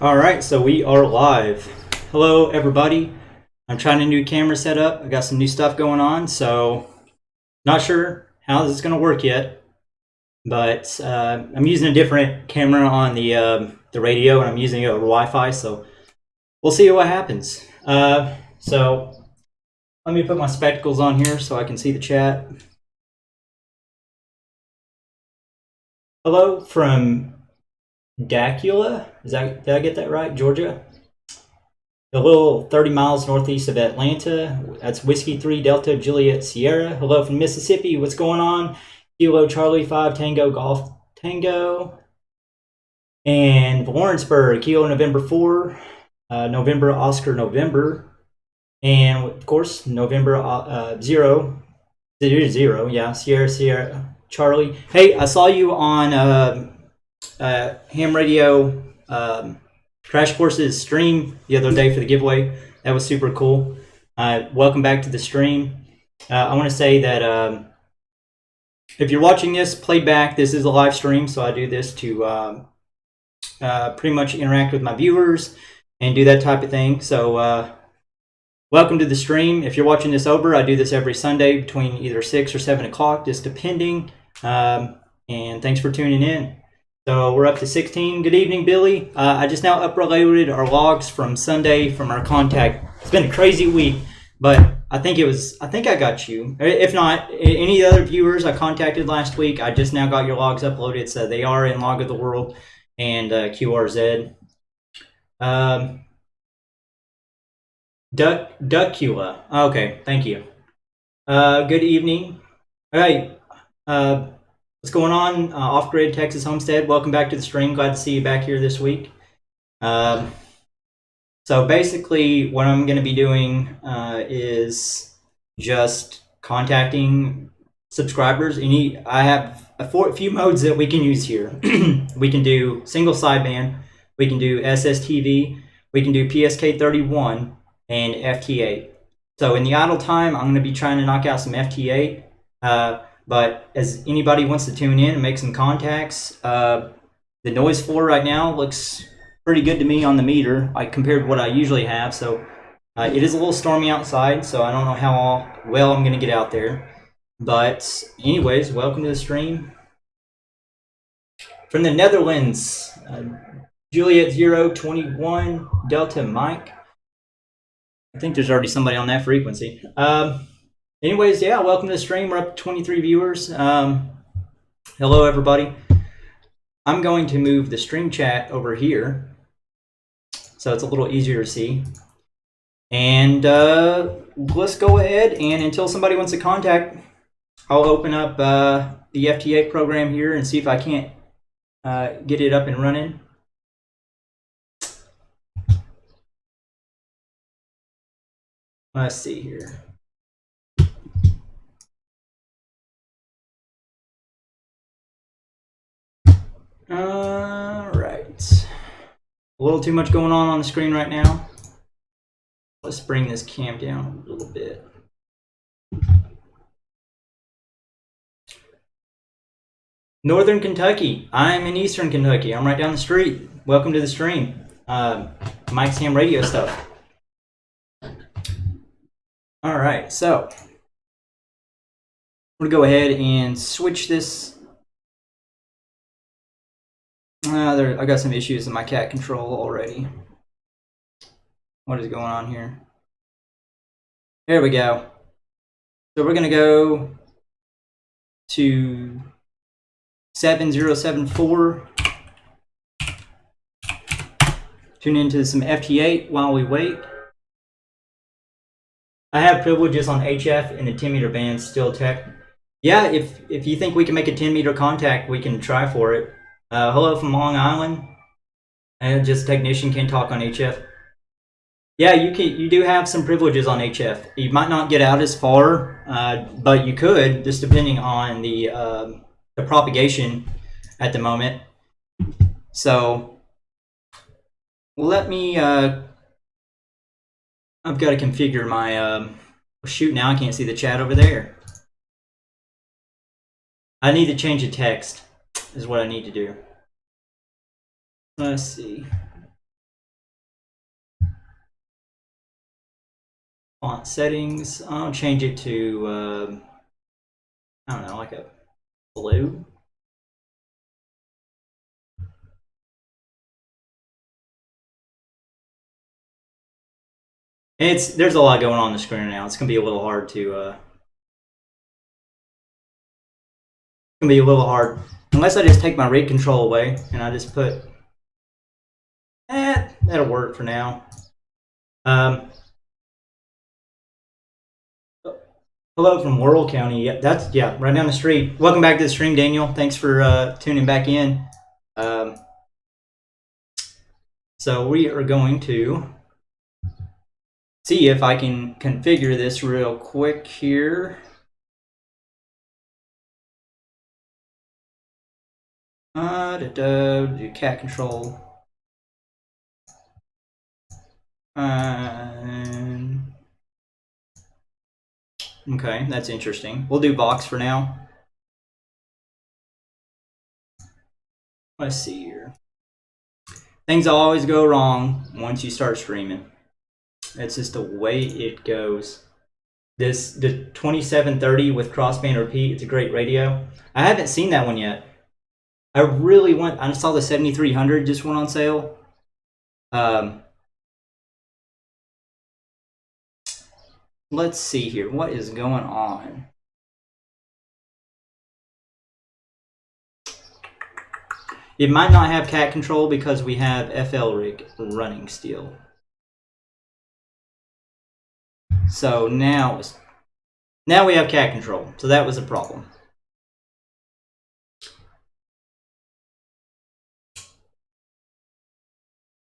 All right, so we are live. Hello, everybody. I'm trying a new camera setup. I got some new stuff going on, so not sure how this is going to work yet. But I'm using a different camera on the radio, and I'm using it over Wi-Fi. So we'll see what happens. So let me put my spectacles on here so I can see the chat. Hello from Dacula. Did I get that right? Georgia. A little 30 miles northeast of Atlanta. That's Whiskey 3 Delta Juliet Sierra. Hello from Mississippi. What's going on? Kilo Charlie 5 Tango Golf Tango. And Lawrenceburg, Kilo November 4, November Oscar November. And of course, November 0, yeah, Sierra Sierra Charlie. Hey, I saw you on Ham Radio Crash Course's stream the other day for the giveaway. That was super cool. Welcome back to the stream. I want to say that if you're watching this played back, this is a live stream, so I do this to pretty much interact with my viewers and do that type of thing. So welcome to the stream. If you're watching this over, I do this every Sunday between either 6 or 7 o'clock, just depending. And thanks for tuning in. So we're up to 16. Good evening, Billy. I just now uploaded our logs from Sunday from our contact. It's been a crazy week, but I think I got you. If not, any other viewers I contacted last week, I just now got your logs uploaded, so they are in Log of the World and QRZ. Duckula. Okay, thank you. Good evening. All right. What's going on? Off-Grid Texas Homestead. Welcome back to the stream. Glad to see you back here this week. So basically, what I'm going to be doing is just contacting subscribers. I have a few modes that we can use here. We can do single-sideband. We can do SSTV. We can do PSK31 and FT8. So in the idle time, I'm going to be trying to knock out some FT8. But as anybody wants to tune in and make some contacts, the noise floor right now looks pretty good to me on the meter, like compared to what I usually have. So it is a little stormy outside, so I don't know how well I'm going to get out there. But anyways, welcome to the stream. From the Netherlands, Juliet 021 Delta Mike. I think there's already somebody on that frequency. Anyways, yeah, welcome to the stream. We're up to 23 viewers. Hello, everybody. I'm going to move the stream chat over here so it's a little easier to see. And let's go ahead, and until somebody wants to contact, I'll open up the FT8 program here and see if I can't get it up and running. Let's see here. All right. A little too much going on the screen right now. Let's bring this cam down a little bit. Northern Kentucky. I'm in Eastern Kentucky. I'm right down the street. Welcome to the stream. Mike's Ham Radio stuff. All right, so I'm going to go ahead and switch this. I got some issues in my cat control already. What is going on here? There we go. So we're going to go to 7074. Tune into some FT8 while we wait. I have privileges on HF and the 10 meter band still tech. Yeah, if you think we can make a 10 meter contact, we can try for it. Hello from Long Island. And just technician can talk on HF. Yeah, you do have some privileges on HF. You might not get out as far, but you could, just depending on the propagation at the moment. So let me. I've got to configure my. Shoot! Now I can't see the chat over there. I need to change the text. Is what I need to do. Let's see. Font settings. I'll change it to I don't know, like a blue. There's a lot going on the screen now. It's gonna be a little hard to gonna be a little hard unless I just take my rate control away and I just put that'll work for now. Hello from Laurel County. Yeah, that's right down the street. Welcome back to the stream, Daniel. Thanks for tuning back in. So we are going to see if I can configure this real quick here. Do cat control. Okay, that's interesting. We'll do box for now. Let's see here. Things always go wrong once you start streaming. That's just the way it goes. The 2730 with crossband repeat, it's a great radio. I haven't seen that one yet. I saw the 7300 just went on sale. Let's see here. What is going on? It might not have cat control because we have FL rig running still. So now we have cat control. So that was a problem.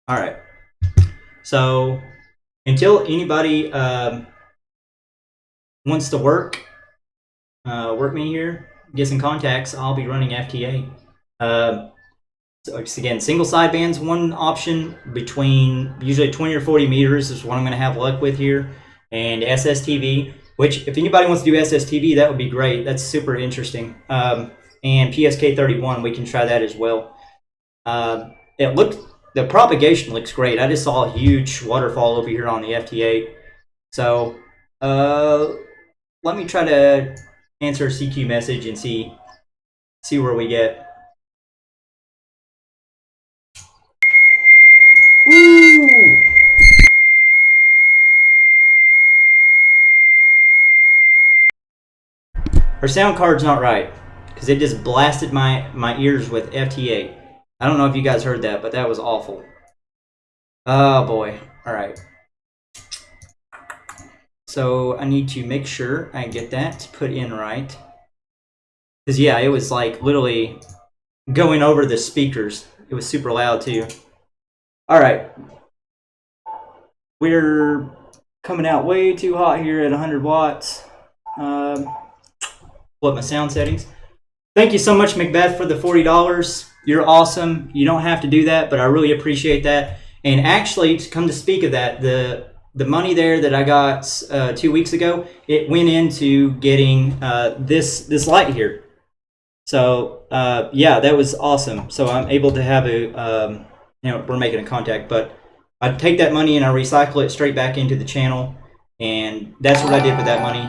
All right. So until anybody wants to work me here, get some contacts, I'll be running FTA. So again, single sideband's one option between usually 20 or 40 meters is what I'm going to have luck with here. And SSTV, which if anybody wants to do SSTV, that would be great. That's super interesting. And PSK31, we can try that as well. The propagation looks great. I just saw a huge waterfall over here on the FT8. So let me try to answer a CQ message and see where we get. Ooh! Our sound card's not right because it just blasted my ears with FT8. I don't know if you guys heard that, but that was awful. Oh boy. All right. So I need to make sure I get that put in right. Because yeah, it was like literally going over the speakers. It was super loud too. All right. We're coming out way too hot here at 100 watts. What my sound settings. Thank you so much, Macbeth, for the $40. You're awesome. You don't have to do that, but I really appreciate that. And actually, to come to speak of that, the money there that I got 2 weeks ago, it went into getting this light here. So yeah, that was awesome. So I'm able to have a we're making a contact, but I take that money and I recycle it straight back into the channel, and that's what I did with that money.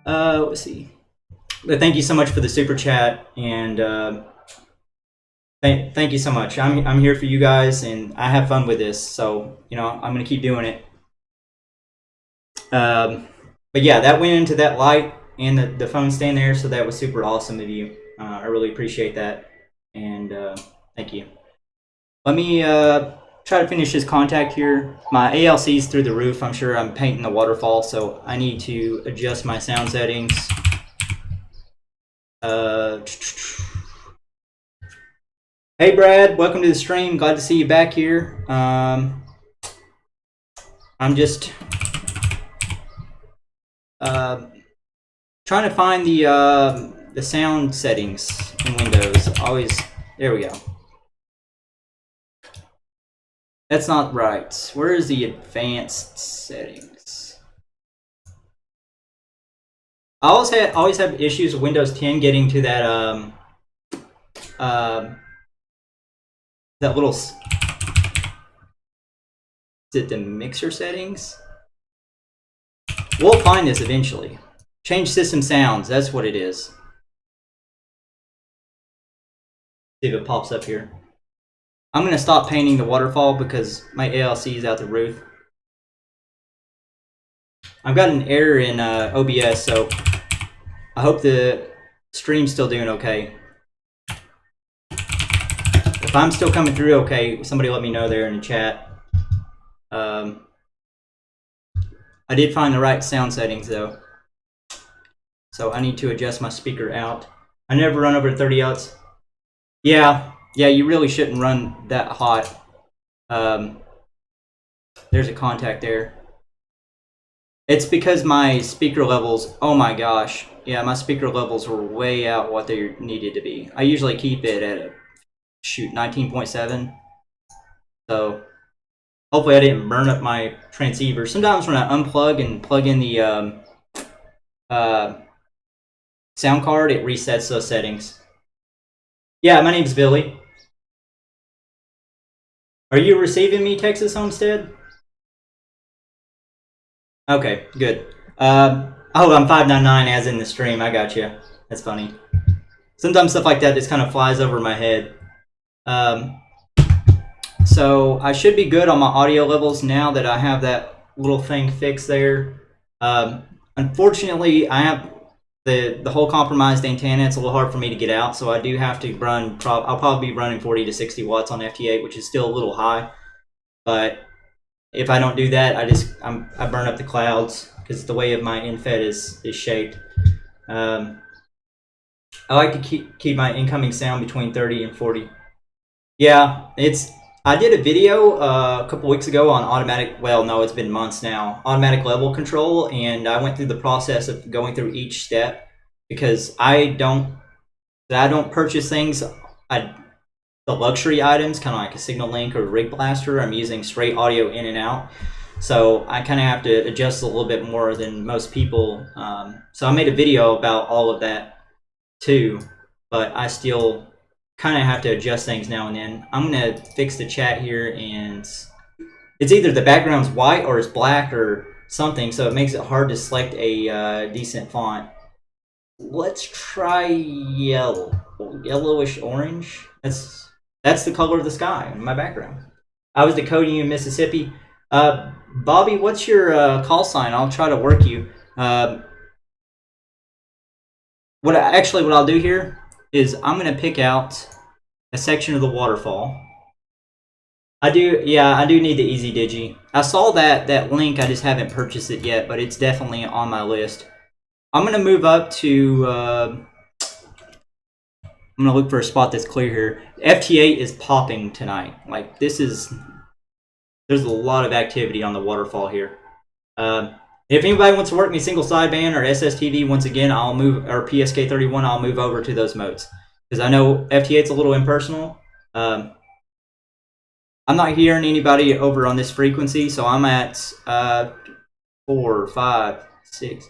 Let's see. But thank you so much for the super chat, and thank you so much. I'm here for you guys, and I have fun with this. So I'm gonna keep doing it. But yeah, that went into that light and the phone stand there, so that was super awesome of you. I really appreciate that, and thank you. Let me try to finish this contact here. My ALC's through the roof. I'm sure I'm painting the waterfall, so I need to adjust my sound settings. Hey Brad, welcome to the stream. Glad to see you back here. I'm just trying to find the sound settings in Windows. There we go. That's not right. Where is the advanced settings? I always have issues with Windows 10 getting to that that little. Is it the mixer settings? We'll find this eventually. Change system sounds, that's what it is. See if it pops up here. I'm gonna stop painting the waterfall because my ALC is out the roof. I've got an error in OBS, so I hope the stream's still doing okay. If I'm still coming through okay, somebody let me know there in the chat. I did find the right sound settings though. So I need to adjust my speaker out. I never run over 30 outs. Yeah, you really shouldn't run that hot. There's a contact there. It's because my speaker levels, oh my gosh. Yeah, my speaker levels were way out what they needed to be. I usually keep it at, 19.7. So hopefully I didn't burn up my transceiver. Sometimes when I unplug and plug in the sound card, it resets those settings. Yeah, my name's Billy. Are you receiving me, Texas Homestead? Okay, good. Oh, I'm 599 as in the stream. I got you. That's funny. Sometimes stuff like that just kind of flies over my head. So I should be good on my audio levels now that I have that little thing fixed there. Unfortunately, I have the whole compromised antenna. It's a little hard for me to get out, so I do have to run. I'll probably be running 40 to 60 watts on FT8, which is still a little high. But if I don't do that, I burn up the clouds because the way of my infed is shaped. I like to keep my incoming sound between 30 and 40. Yeah, I did a video a couple weeks ago on automatic, well, no, it's been months now, automatic level control, and I went through the process of going through each step because I don't purchase things, the luxury items, kind of like a Signal Link or Rig Blaster. I'm using straight audio in and out. So I kind of have to adjust a little bit more than most people. So I made a video about all of that too, but I still kind of have to adjust things now and then. I'm going to fix the chat here, and it's either the background's white or it's black or something, so it makes it hard to select a decent font. Let's try yellow. Yellowish orange. That's the color of the sky in my background. I was decoding you in Mississippi. Bobby, what's your call sign? I'll try to work you. What I'll do here is I'm going to pick out a section of the waterfall. I do need the Easy Digi. I saw that link. I just haven't purchased it yet, but it's definitely on my list. I'm going to move up to... I'm going to look for a spot that's clear here. FT8 is popping tonight. Like, there's a lot of activity on the waterfall here. If anybody wants to work me single sideband or SSTV, once again, I'll move, or PSK31, I'll move over to those modes. Because I know FT8's a little impersonal. I'm not hearing anybody over on this frequency, so I'm at 4, 5, 6.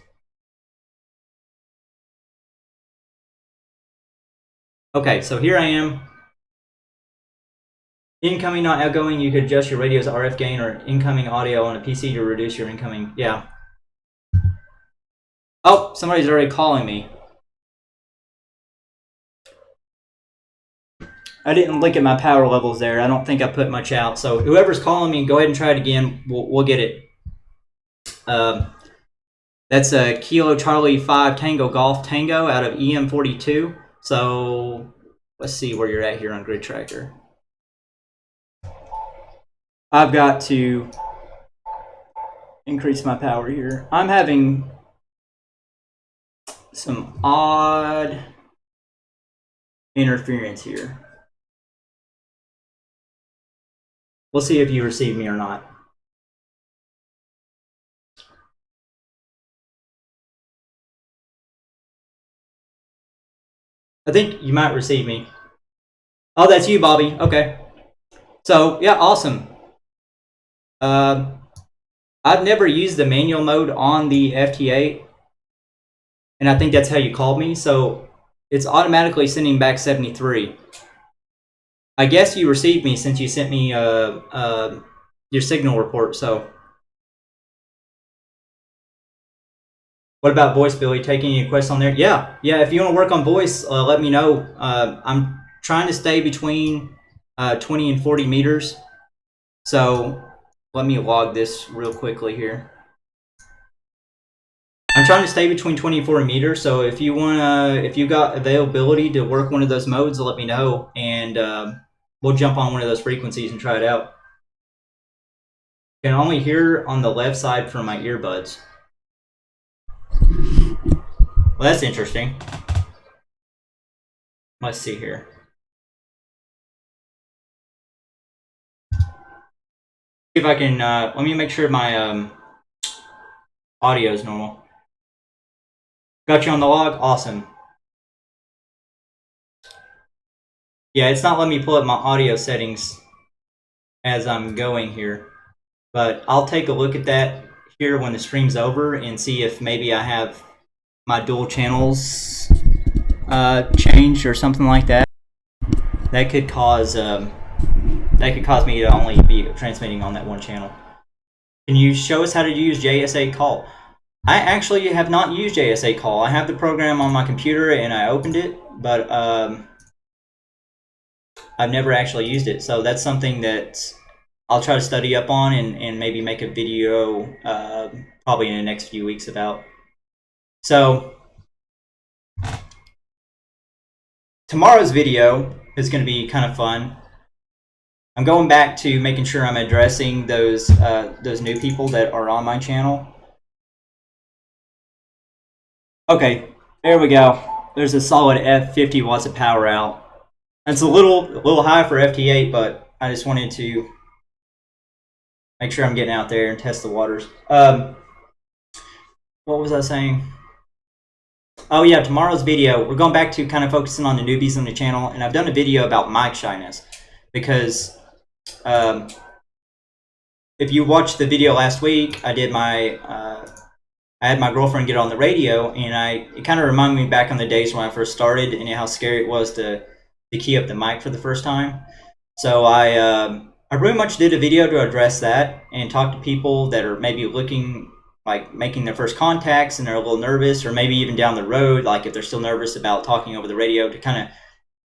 Okay, so here I am. Incoming, not outgoing. You could adjust your radio's RF gain or incoming audio on a PC to reduce your incoming. Yeah. Oh, somebody's already calling me. I didn't look at my power levels there. I don't think I put much out. So whoever's calling me, go ahead and try it again. We'll get it. That's a Kilo Charlie 5 Tango Golf Tango out of EM42. So let's see where you're at here on Grid Tracker. I've got to increase my power here. I'm having some odd interference here. We'll see if you receive me or not. I think you might receive me. Oh, that's you, Bobby. Okay. So, yeah, awesome. I've never used the manual mode on the FT8, and I think that's how you called me. So it's automatically sending back 73. I guess you received me since you sent me your signal report. So What about voice, Billy? Taking any requests on there? Yeah. If you want to work on voice, let me know. I'm trying to stay between 20 and 40 meters. So let me log this real quickly here. I'm trying to stay between 20 and 40 meters. So if you if you got availability to work one of those modes, let me know, and we'll jump on one of those frequencies and try it out. I can only hear on the left side from my earbuds. Well, that's interesting. Let's see here. See if I can. Let me make sure my audio is normal. Got you on the log? Awesome. Yeah, it's not letting me pull up my audio settings as I'm going here. But I'll take a look at that here when the stream's over and see if maybe I have my dual channels changed or something like that. That could cause me to only be transmitting on that one channel. Can you show us how to use JSA call? I actually have not used JSA call. I have the program on my computer and I opened it, but I've never actually used it. So that's something that I'll try to study up on and maybe make a video probably in the next few weeks about. So tomorrow's video is going to be kind of fun. I'm going back to making sure I'm addressing those new people that are on my channel. Okay, there we go. There's a solid F50 watts of power out. That's a little high for FT8, but I just wanted to make sure I'm getting out there and test the waters. What was I saying? Oh yeah, tomorrow's video, we're going back to kind of focusing on the newbies on the channel, and I've done a video about mic shyness because if you watched the video last week, I did I had my girlfriend get on the radio, and it kind of reminded me back on the days when I first started and how scary it was to key up the mic for the first time. So I pretty much did a video to address that and talk to people that are maybe looking, like making their first contacts and they're a little nervous, or maybe even down the road, like if they're still nervous about talking over the radio, to kind of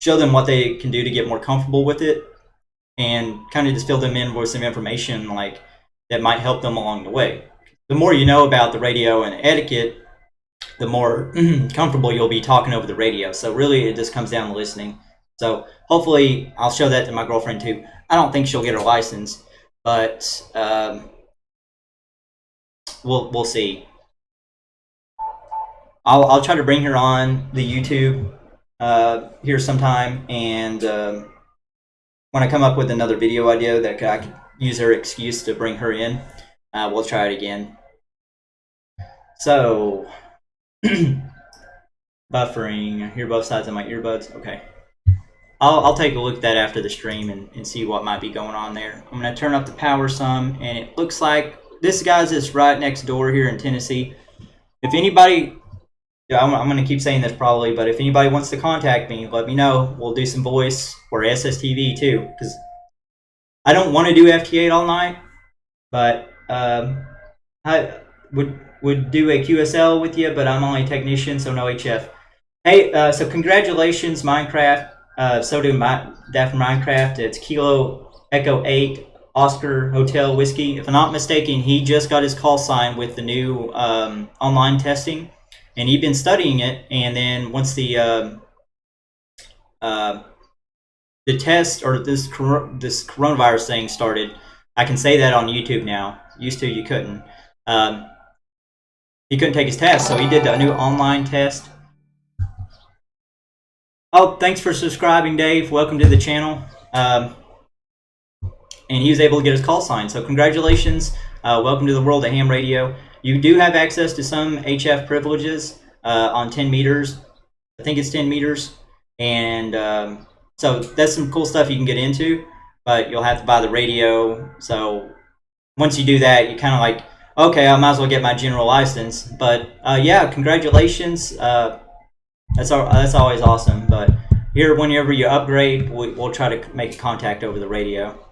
show them what they can do to get more comfortable with it and kind of just fill them in with some information like that might help them along the way. The more you know about the radio and etiquette, the more comfortable you'll be talking over the radio. So really it just comes down to listening. So hopefully I'll show that to my girlfriend too. I don't think she'll get her license, but we'll see. I'll try to bring her on the YouTube here sometime, and when I come up with another video idea that I could use her excuse to bring her in, we'll try it again. So buffering. I hear both sides of my earbuds. Okay. I'll take a look at that after the stream and see what might be going on there. I'm going to turn up the power some, and it looks like this guy's just right next door here in Tennessee. If anybody, I'm going to keep saying this probably, but if anybody wants to contact me, let me know. We'll do some voice or SSTV too, because I don't want to do FT8 all night, but I would do a QSL with you, but I'm only a technician, so no HF. Hey, so congratulations, Minecraft. So do that for Minecraft. It's Kilo Echo 8 Oscar Hotel Whiskey. If I'm not mistaken, he just got his call sign with the new online testing, and he'd been studying it. And then once the test or this coronavirus thing started, I can say that on YouTube now. Used to you couldn't. He couldn't take his test, so he did a new online test. Oh, thanks for subscribing, Dave. Welcome to the channel. And he was able to get his call sign. So congratulations. Welcome to the world of ham radio. You do have access to some HF privileges on 10 meters. I think it's 10 meters. And so that's some cool stuff you can get into, but you'll have to buy the radio. So once you do that, you kind of like, okay, I might as well get my general license. But yeah, congratulations. That's always awesome. But here, whenever you upgrade, we'll try to make a contact over the radio.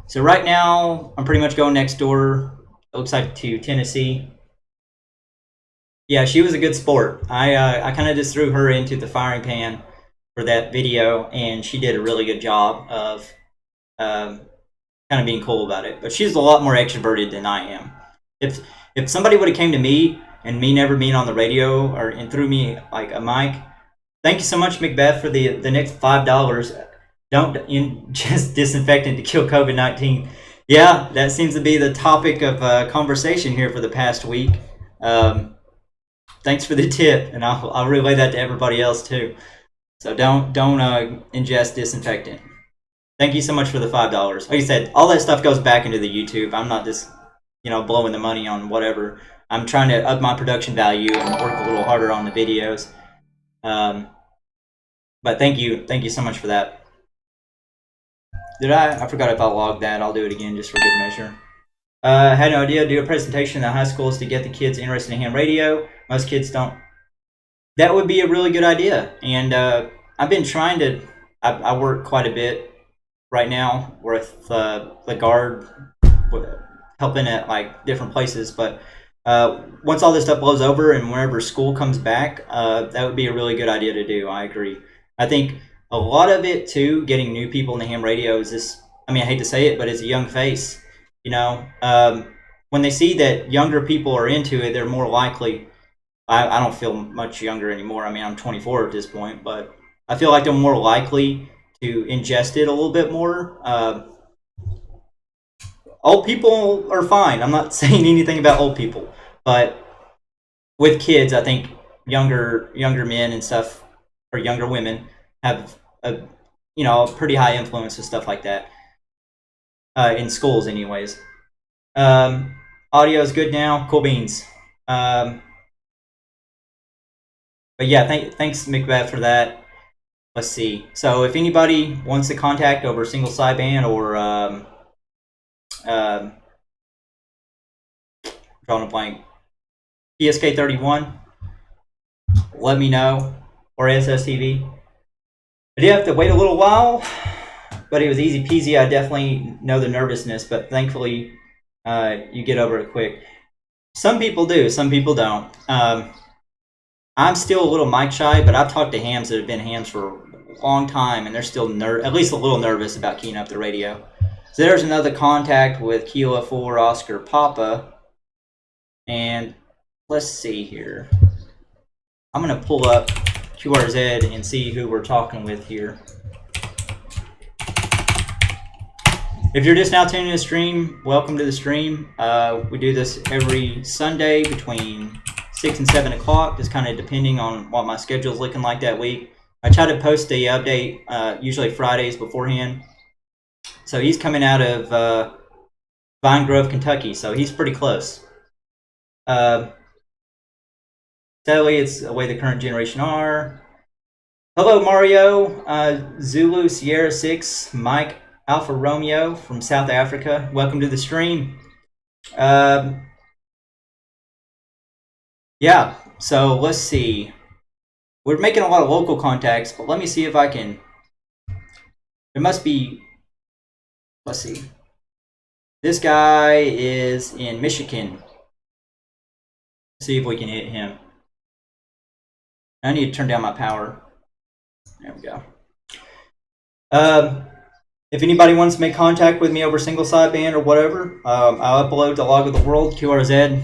So right now, I'm pretty much going next door. It looks like to Tennessee. Yeah, she was a good sport. I kind of just threw her into the firing pan for that video, and she did a really good job of um, kind of being cool about it. But she's a lot more extroverted than I am. If somebody would have came to me and me never being on the radio or and threw me like a mic, thank you so much, Macbeth, for the next $5. Don't ingest disinfectant to kill COVID-19. Yeah, that seems to be the topic of conversation here for the past week. Um, Thanks for the tip, and I'll relay that to everybody else too. So don't ingest disinfectant. Thank you so much for the $5. Like I said, all that stuff goes back into the YouTube. I'm not just blowing the money on whatever. I'm trying to up my production value and work a little harder on the videos. But thank you so much for that. Did I forgot if I logged that. I'll do it again just for good measure. I had no idea. Do a presentation in the high schools to get the kids interested in ham radio. Most kids don't. That would be a really good idea. And I've been trying to. I work quite a bit right now with the guard, helping at like different places. But once all this stuff blows over and whenever school comes back, that would be a really good idea to do. I agree. I think a lot of it too, getting new people in the ham radio is this. I mean, I hate to say it, but it's a young face. When they see that younger people are into it, they're more likely. I don't feel much younger anymore. I mean, I'm 24 at this point, but I feel like they're more likely to ingest it a little bit more. Old people are fine. I'm not saying anything about old people, but with kids, I think younger men and stuff, or younger women, have a pretty high influence and stuff like that in schools, anyways. Audio is good now. Cool beans. But yeah, thanks Macbeth for that. Let's see. So if anybody wants to contact over single-sideband or drawing a blank, PSK31, let me know, or SSTV. I did have to wait a little while, but it was easy peasy. I definitely know the nervousness, but thankfully you get over it quick. Some people do, some people don't. I'm still a little mic shy, but I've talked to hams that have been hams for a long time, and they're still at least a little nervous about keying up the radio. So there's another contact with Kilo 4 Oscar Papa. And let's see here. I'm going to pull up QRZ and see who we're talking with here. If you're just now tuning in the stream, welcome to the stream. We do this every Sunday between 6 and 7 o'clock, just kind of depending on what my schedule is looking like that week. I try to post the update usually Fridays beforehand. So he's coming out of Vine Grove, Kentucky, so he's pretty close. Sadly, it's the way the current generation are. Hello, Mario, Zulu Sierra 6, Mike Alpha Romeo from South Africa. Welcome to the stream. Yeah, so let's see. We're making a lot of local contacts, but let me see if I can. There must be. Let's see. This guy is in Michigan. Let's see if we can hit him. I need to turn down my power. There we go. If anybody wants to make contact with me over single-sideband or whatever, I'll upload the log of the world, QRZ.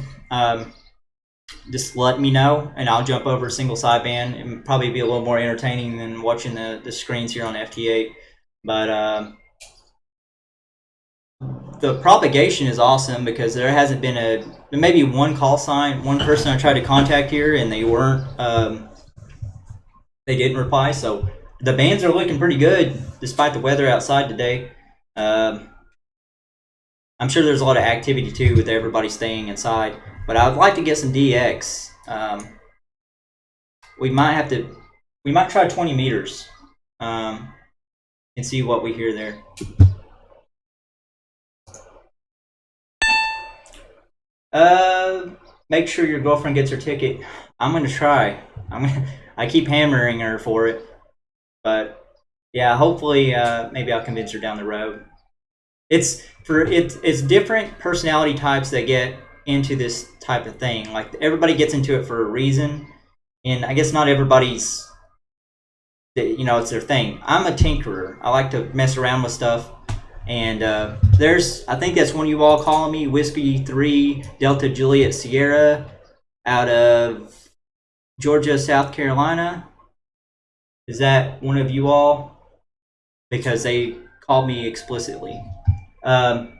Just let me know, and I'll jump over single-sideband. It'll probably be a little more entertaining than watching the screens here on FT8. But the propagation is awesome because there hasn't been maybe one call sign, one person I tried to contact here, and they weren't. They didn't reply, so the bands are looking pretty good despite the weather outside today. I'm sure there's a lot of activity too with everybody staying inside, but I'd like to get some DX. We might try 20 meters and see what we hear there. Make sure your girlfriend gets her ticket. I'm gonna try. I keep hammering her for it, but yeah, hopefully maybe I'll convince her down the road. It's different personality types that get into this type of thing. Like, everybody gets into it for a reason, and I guess not everybody's, you know, it's their thing. I'm a tinkerer. I like to mess around with stuff. And there's, I think that's one of you all calling me, Whiskey 3 Delta Juliet Sierra, out of Georgia, South Carolina. Is that one of you all? Because they called me explicitly. But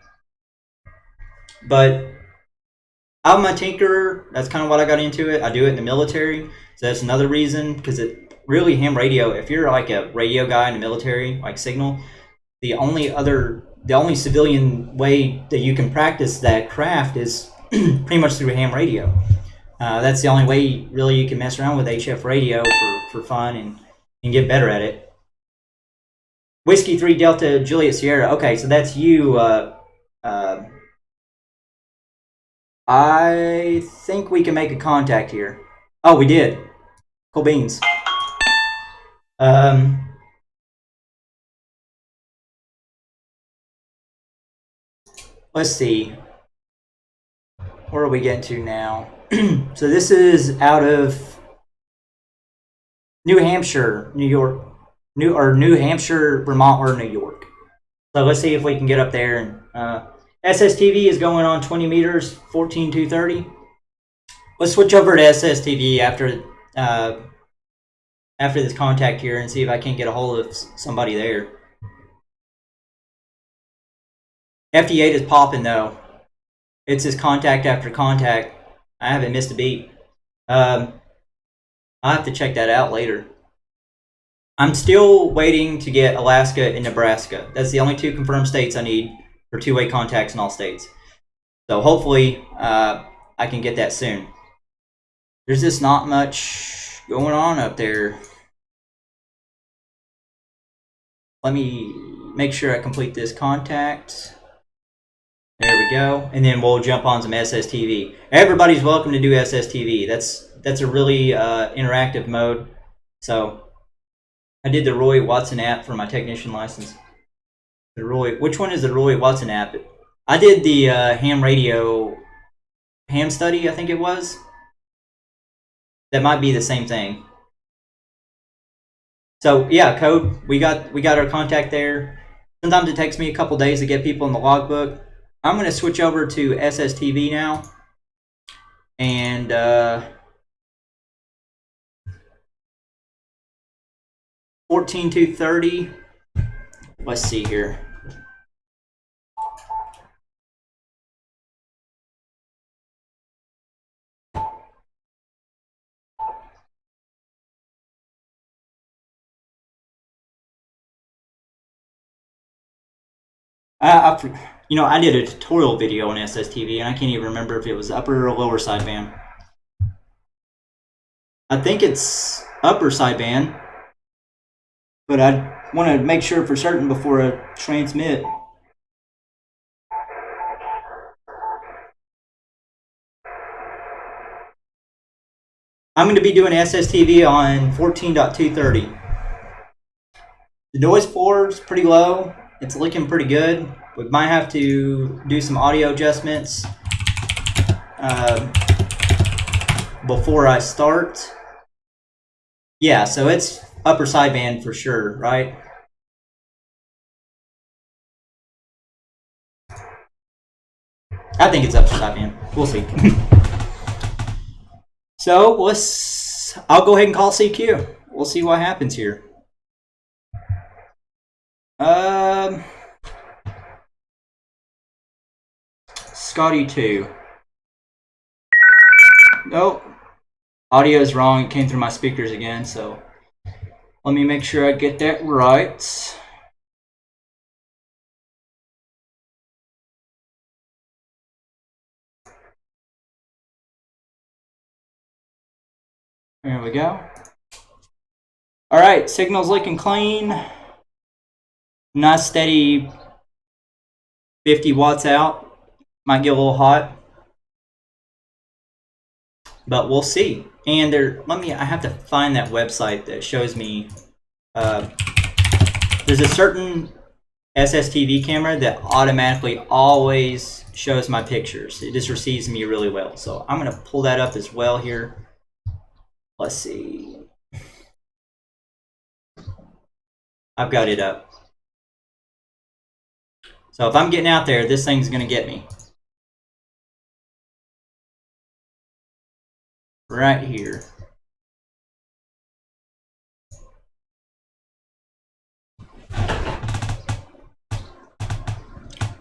I'm a tinkerer. That's kind of what I got into it. I do it in the military. So that's another reason, because it really, ham radio, if you're like a radio guy in the military, like Signal, the only civilian way that you can practice that craft is pretty much through ham radio. That's the only way really you can mess around with HF radio for fun and get better at it. Whiskey 3 Delta Juliet Sierra. Okay, so that's you. I think we can make a contact here. Oh, we did. Cool beans. Let's see. Where are we getting to now? So this is out of New Hampshire, New York, New Hampshire, Vermont, or New York. So let's see if we can get up there. And SSTV is going on 20 meters, 14,230. Let's switch over to SSTV after this contact here and see if I can get a hold of somebody there. FD8 is popping though. It's just contact after contact. I haven't missed a beat. I'll have to check that out later. I'm still waiting to get Alaska and Nebraska. That's the only two confirmed states I need for two-way contacts in all states. So hopefully I can get that soon. There's just not much going on up there. Let me make sure I complete this contact. There we go. And then we'll jump on some SSTV. Everybody's welcome to do SSTV. That's a really interactive mode. So I did the Roy Watson app for my technician license. Which one is the Roy Watson app? I did the ham radio ham study, I think it was. That might be the same thing. So yeah, code. We got our contact there. Sometimes it takes me a couple days to get people in the logbook. I'm going to switch over to SSTV now. And 14,230. Let's see here. I did a tutorial video on SSTV, and I can't even remember if it was upper or lower sideband. I think it's upper sideband, but I want to make sure for certain before I transmit. I'm going to be doing SSTV on 14.230. The noise floor is pretty low. It's looking pretty good. We might have to do some audio adjustments before I start. Yeah, so it's upper sideband for sure, right? I think it's upper sideband. We'll see. So I'll go ahead and call CQ. We'll see what happens here. Scotty 2. Nope. Audio is wrong. It came through my speakers again, so let me make sure I get that right. There we go. All right, signal's looking clean. Nice steady 50 watts out. Might get a little hot, but we'll see. And I have to find that website that shows me. There's a certain SSTV camera that automatically always shows my pictures. It just receives me really well. So I'm going to pull that up as well here. Let's see. I've got it up. So if I'm getting out there, this thing's going to get me. Right here.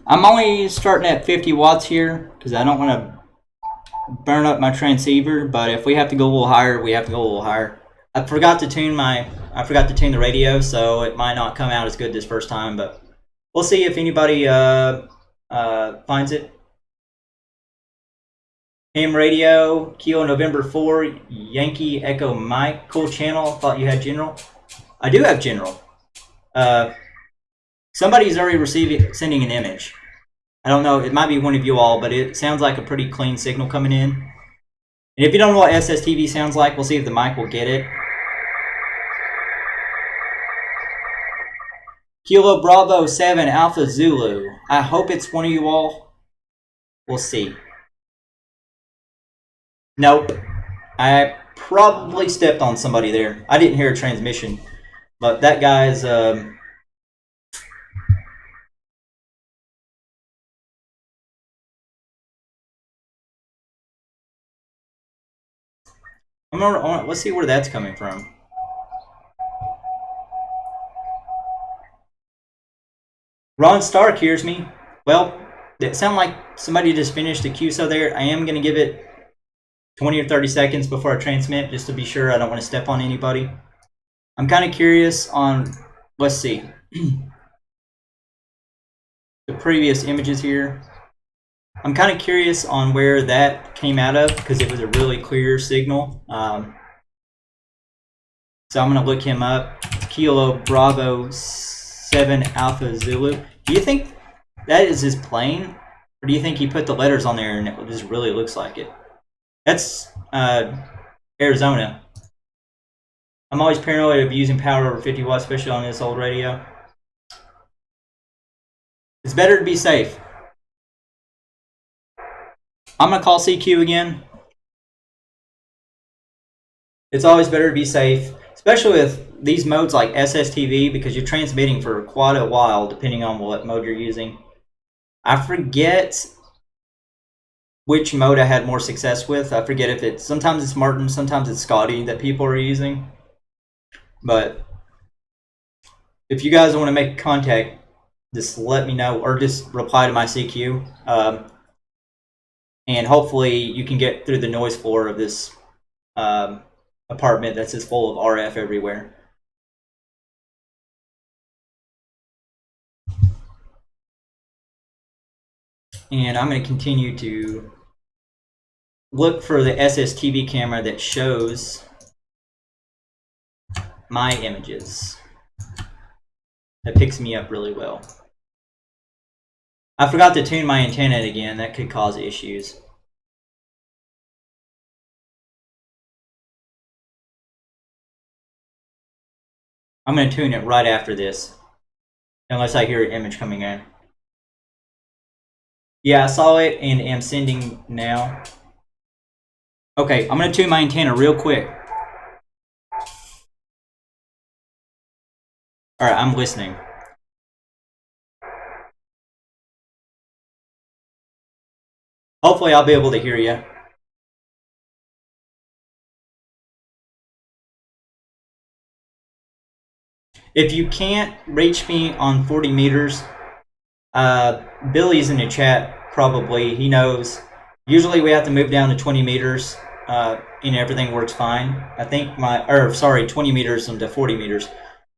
I'm only starting at 50 watts here because I don't want to burn up my transceiver, but if we have to go a little higher, we have to go a little higher. I forgot to tune the radio, so it might not come out as good this first time, but we'll see if anybody finds it. Ham radio, Kilo November 4, Yankee Echo Mike. Cool channel. Thought you had general. I do have general. Somebody's already sending an image. I don't know, it might be one of you all, but it sounds like a pretty clean signal coming in. And if you don't know what SSTV sounds like, we'll see if the mic will get it. Kilo Bravo 7 Alpha Zulu. I hope it's one of you all. We'll see. Nope. I probably stepped on somebody there. I didn't hear a transmission, but that guy's... let's see where that's coming from. Ron Stark hears me. Well, it sounded like somebody just finished the QSO there. I am going to give it 20 or 30 seconds before I transmit, just to be sure I don't want to step on anybody. I'm kind of curious on, let's see, the previous images here. I'm kind of curious on where that came out of because it was a really clear signal. So I'm going to look him up. Kilo Bravo 7 Alpha Zulu. Do you think that is his plane? Or do you think he put the letters on there and it just really looks like it? That's Arizona. I'm always paranoid of using power over 50 watts, especially on this old radio. It's better to be safe. I'm going to call CQ again. It's always better to be safe, especially with these modes like SSTV, because you're transmitting for quite a while depending on what mode you're using. I forget which mode I had more success with. I forget if it's, sometimes it's Martin, sometimes it's Scotty that people are using. But if you guys want to make contact, just let me know or just reply to my CQ. And hopefully you can get through the noise floor of this apartment that's just full of RF everywhere. And I'm going to continue to look for the SSTV camera that shows my images. That picks me up really well. I forgot to tune my antenna again. That could cause issues. I'm going to tune it right after this, unless I hear an image coming in. Yeah, I saw it and am sending now. Okay, I'm going to tune my antenna real quick. Alright, I'm listening. Hopefully I'll be able to hear you. If you can't reach me on 40 meters, Billy's in the chat probably. He knows. Usually we have to move down to 20 meters and everything works fine. I think 20 meters into 40 meters.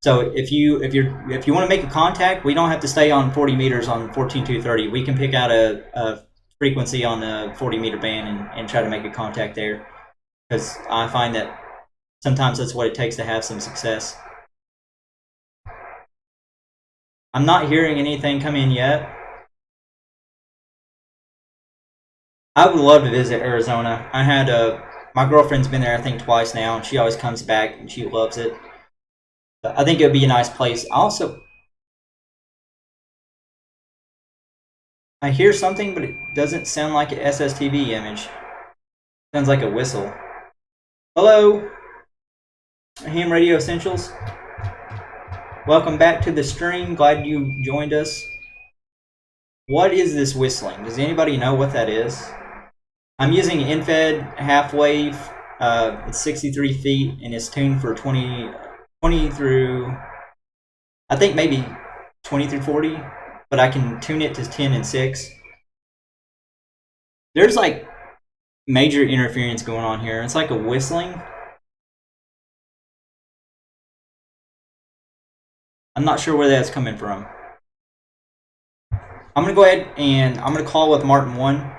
So if you want to make a contact, we don't have to stay on 40 meters on 14230. We can pick out a frequency on the 40 meter band and try to make a contact there. Because I find that sometimes that's what it takes to have some success. I'm not hearing anything come in yet. I would love to visit Arizona. I had my girlfriend's been there I think twice now, and she always comes back and she loves it. But I think it would be a nice place. Also, I hear something, but it doesn't sound like an SSTV image. Sounds like a whistle. Hello, Ham Radio Essentials. Welcome back to the stream. Glad you joined us. What is this whistling? Does anybody know what that is? I'm using infed half wave. It's 63 feet and it's tuned for 20 through, I think maybe 20 through 40, but I can tune it to 10 and 6. There's like major interference going on here. It's like a whistling. I'm not sure where that's coming from. I'm going to go ahead and I'm going to call with Martin 1.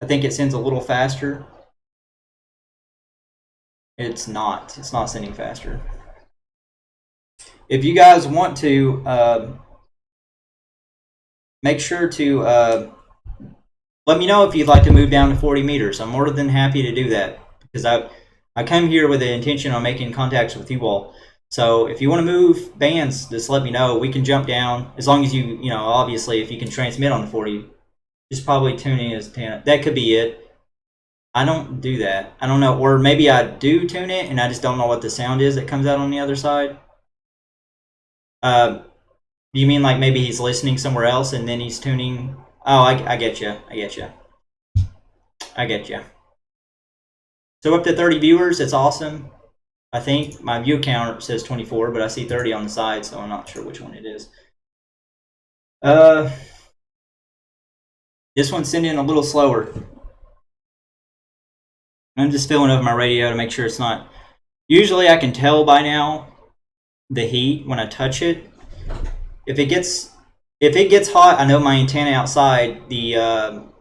I think it sends a little faster. It's not sending faster. If you guys want to, make sure to let me know if you'd like to move down to 40 meters. I'm more than happy to do that because I come here with the intention on making contacts with you all. So if you want to move bands, just let me know. We can jump down as long as you know, obviously, if you can transmit on the 40. Just probably tuning as 10. That could be it. I don't do that. I don't know. Or maybe I do tune it and I just don't know what the sound is that comes out on the other side. You mean like maybe he's listening somewhere else and then he's tuning? Oh, I get you. I get you. I get you. So up to 30 viewers. It's awesome. I think my view count says 24, but I see 30 on the side, so I'm not sure which one it is. This one's sending a little slower. I'm just filling over my radio to make sure it's not. Usually I can tell by now the heat when I touch it. If it gets hot, I know my antenna outside, the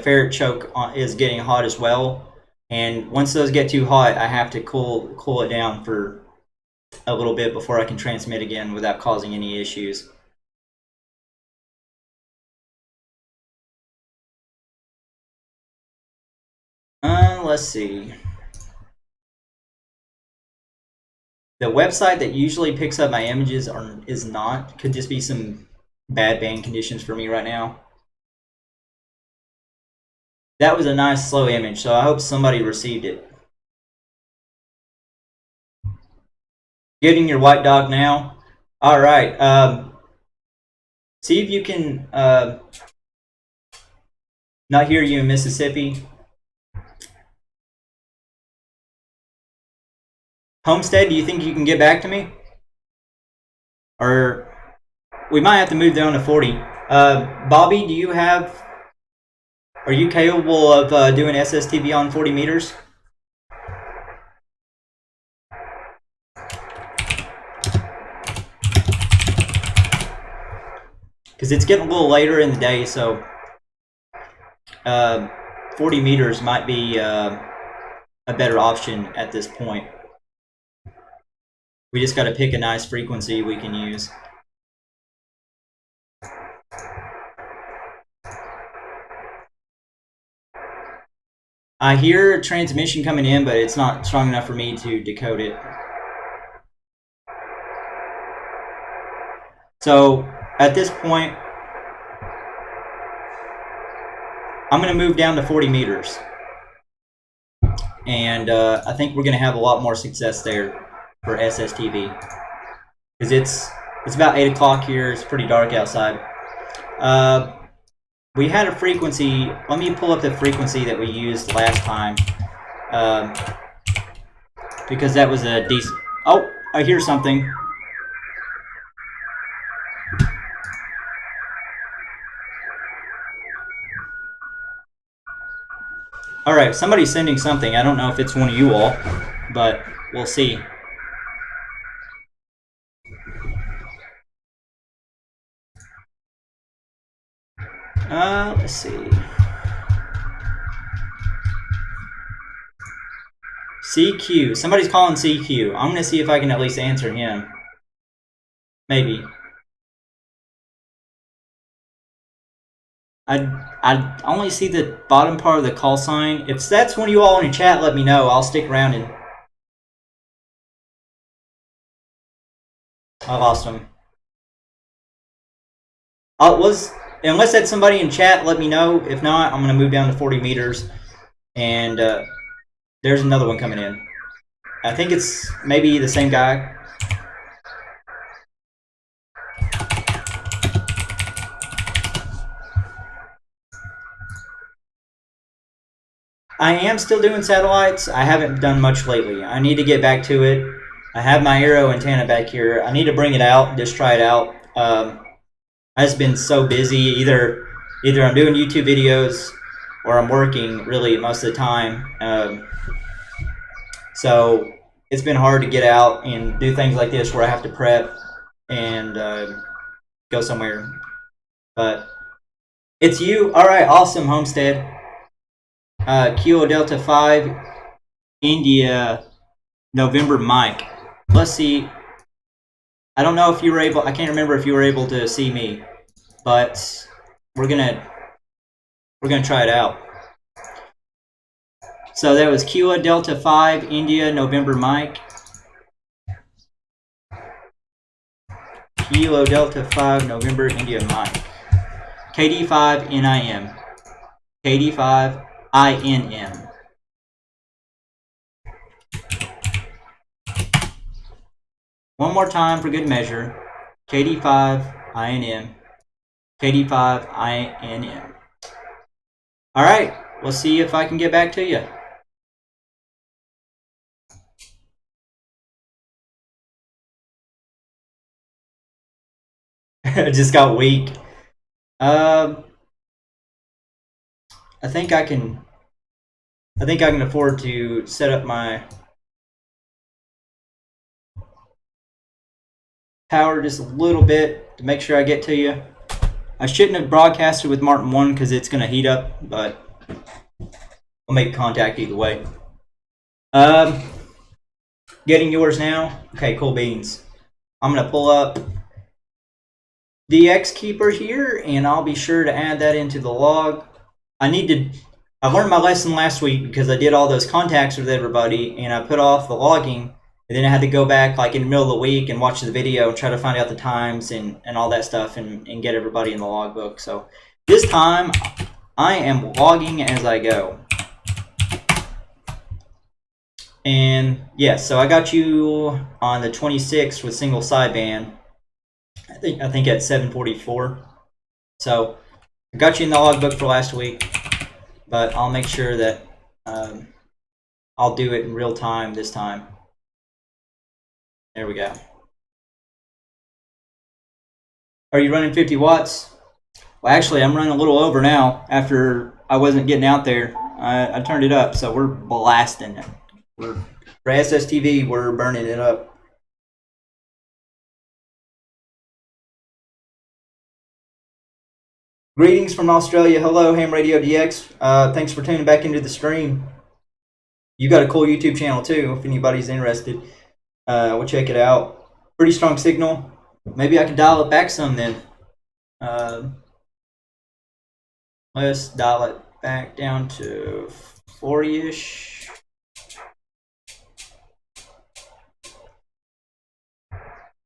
ferret choke is getting hot as well. And once those get too hot, I have to cool it down for a little bit before I can transmit again without causing any issues. Let's see. The website that usually picks up my images is not. Could just be some bad band conditions for me right now. That was a nice slow image, so I hope somebody received it. Getting your white dog now. All right. See if you can not hear you in Mississippi. Homestead, do you think you can get back to me? Or we might have to move down to 40. Bobby, are you capable of doing SSTV on 40 meters? Because it's getting a little later in the day, so 40 meters might be a better option at this point. We just got to pick a nice frequency we can use. I hear a transmission coming in, but it's not strong enough for me to decode it. So at this point, I'm going to move down to 40 meters. And I think we're going to have a lot more success there for SSTV. Because it's about 8 o'clock here. It's pretty dark outside. We had a frequency. Let me pull up the frequency that we used last time. Because that was a decent... Oh, I hear something. All right, somebody's sending something. I don't know if it's one of you all, but we'll see. Let's see. CQ. Somebody's calling CQ. I'm going to see if I can at least answer him. Maybe. I only see the bottom part of the call sign. If that's one of you all in the chat, let me know. I'll stick around and... I lost him. unless that's somebody in chat, let me know. If not, I'm going to move down to 40 meters. And there's another one coming in. I think it's maybe the same guy. I am still doing satellites. I haven't done much lately. I need to get back to it. I have my Aero antenna back here. I need to bring it out, just try it out. I've just been so busy. Either I'm doing YouTube videos or I'm working really most of the time. So it's been hard to get out and do things like this where I have to prep and go somewhere. But it's you. All right, awesome, Homestead. Kilo Delta 5, India, November, Mike. Let's see. I don't know if you were able. I can't remember if you were able to see me, but we're gonna try it out. So that was Kilo Delta 5, India, November, Mike. Kilo Delta 5, November, India, Mike. KD5 NIM. KD5 INM. One more time for good measure. KD5 INM. KD5 INM. All right, we'll see if I can get back to you. It just got weak. I think I can afford to set up my power just a little bit to make sure I get to you. I shouldn't have broadcasted with Martin 1 because it's going to heat up, but we'll make contact either way. Getting yours now. Okay, cool beans. I'm going to pull up DX Keeper here, and I'll be sure to add that into the log. I learned my lesson last week because I did all those contacts with everybody, and I put off the logging, and then I had to go back like in the middle of the week and watch the video and try to find out the times and all that stuff and get everybody in the logbook. So this time, I am logging as I go. And yes, so I got you on the 26th with single sideband. I think at 7:44. So I got you in the logbook for last week, but I'll make sure that I'll do it in real time this time. There we go. Are you running 50 watts? Well, actually, I'm running a little over now after I wasn't getting out there. I turned it up, so we're blasting it. For SSTV, we're burning it up. Greetings from Australia. Hello, Ham Radio DX. Thanks for tuning back into the stream. You got a cool YouTube channel too, if anybody's interested. We'll check it out. Pretty strong signal. Maybe I can dial it back some then. Let's dial it back down to 40-ish.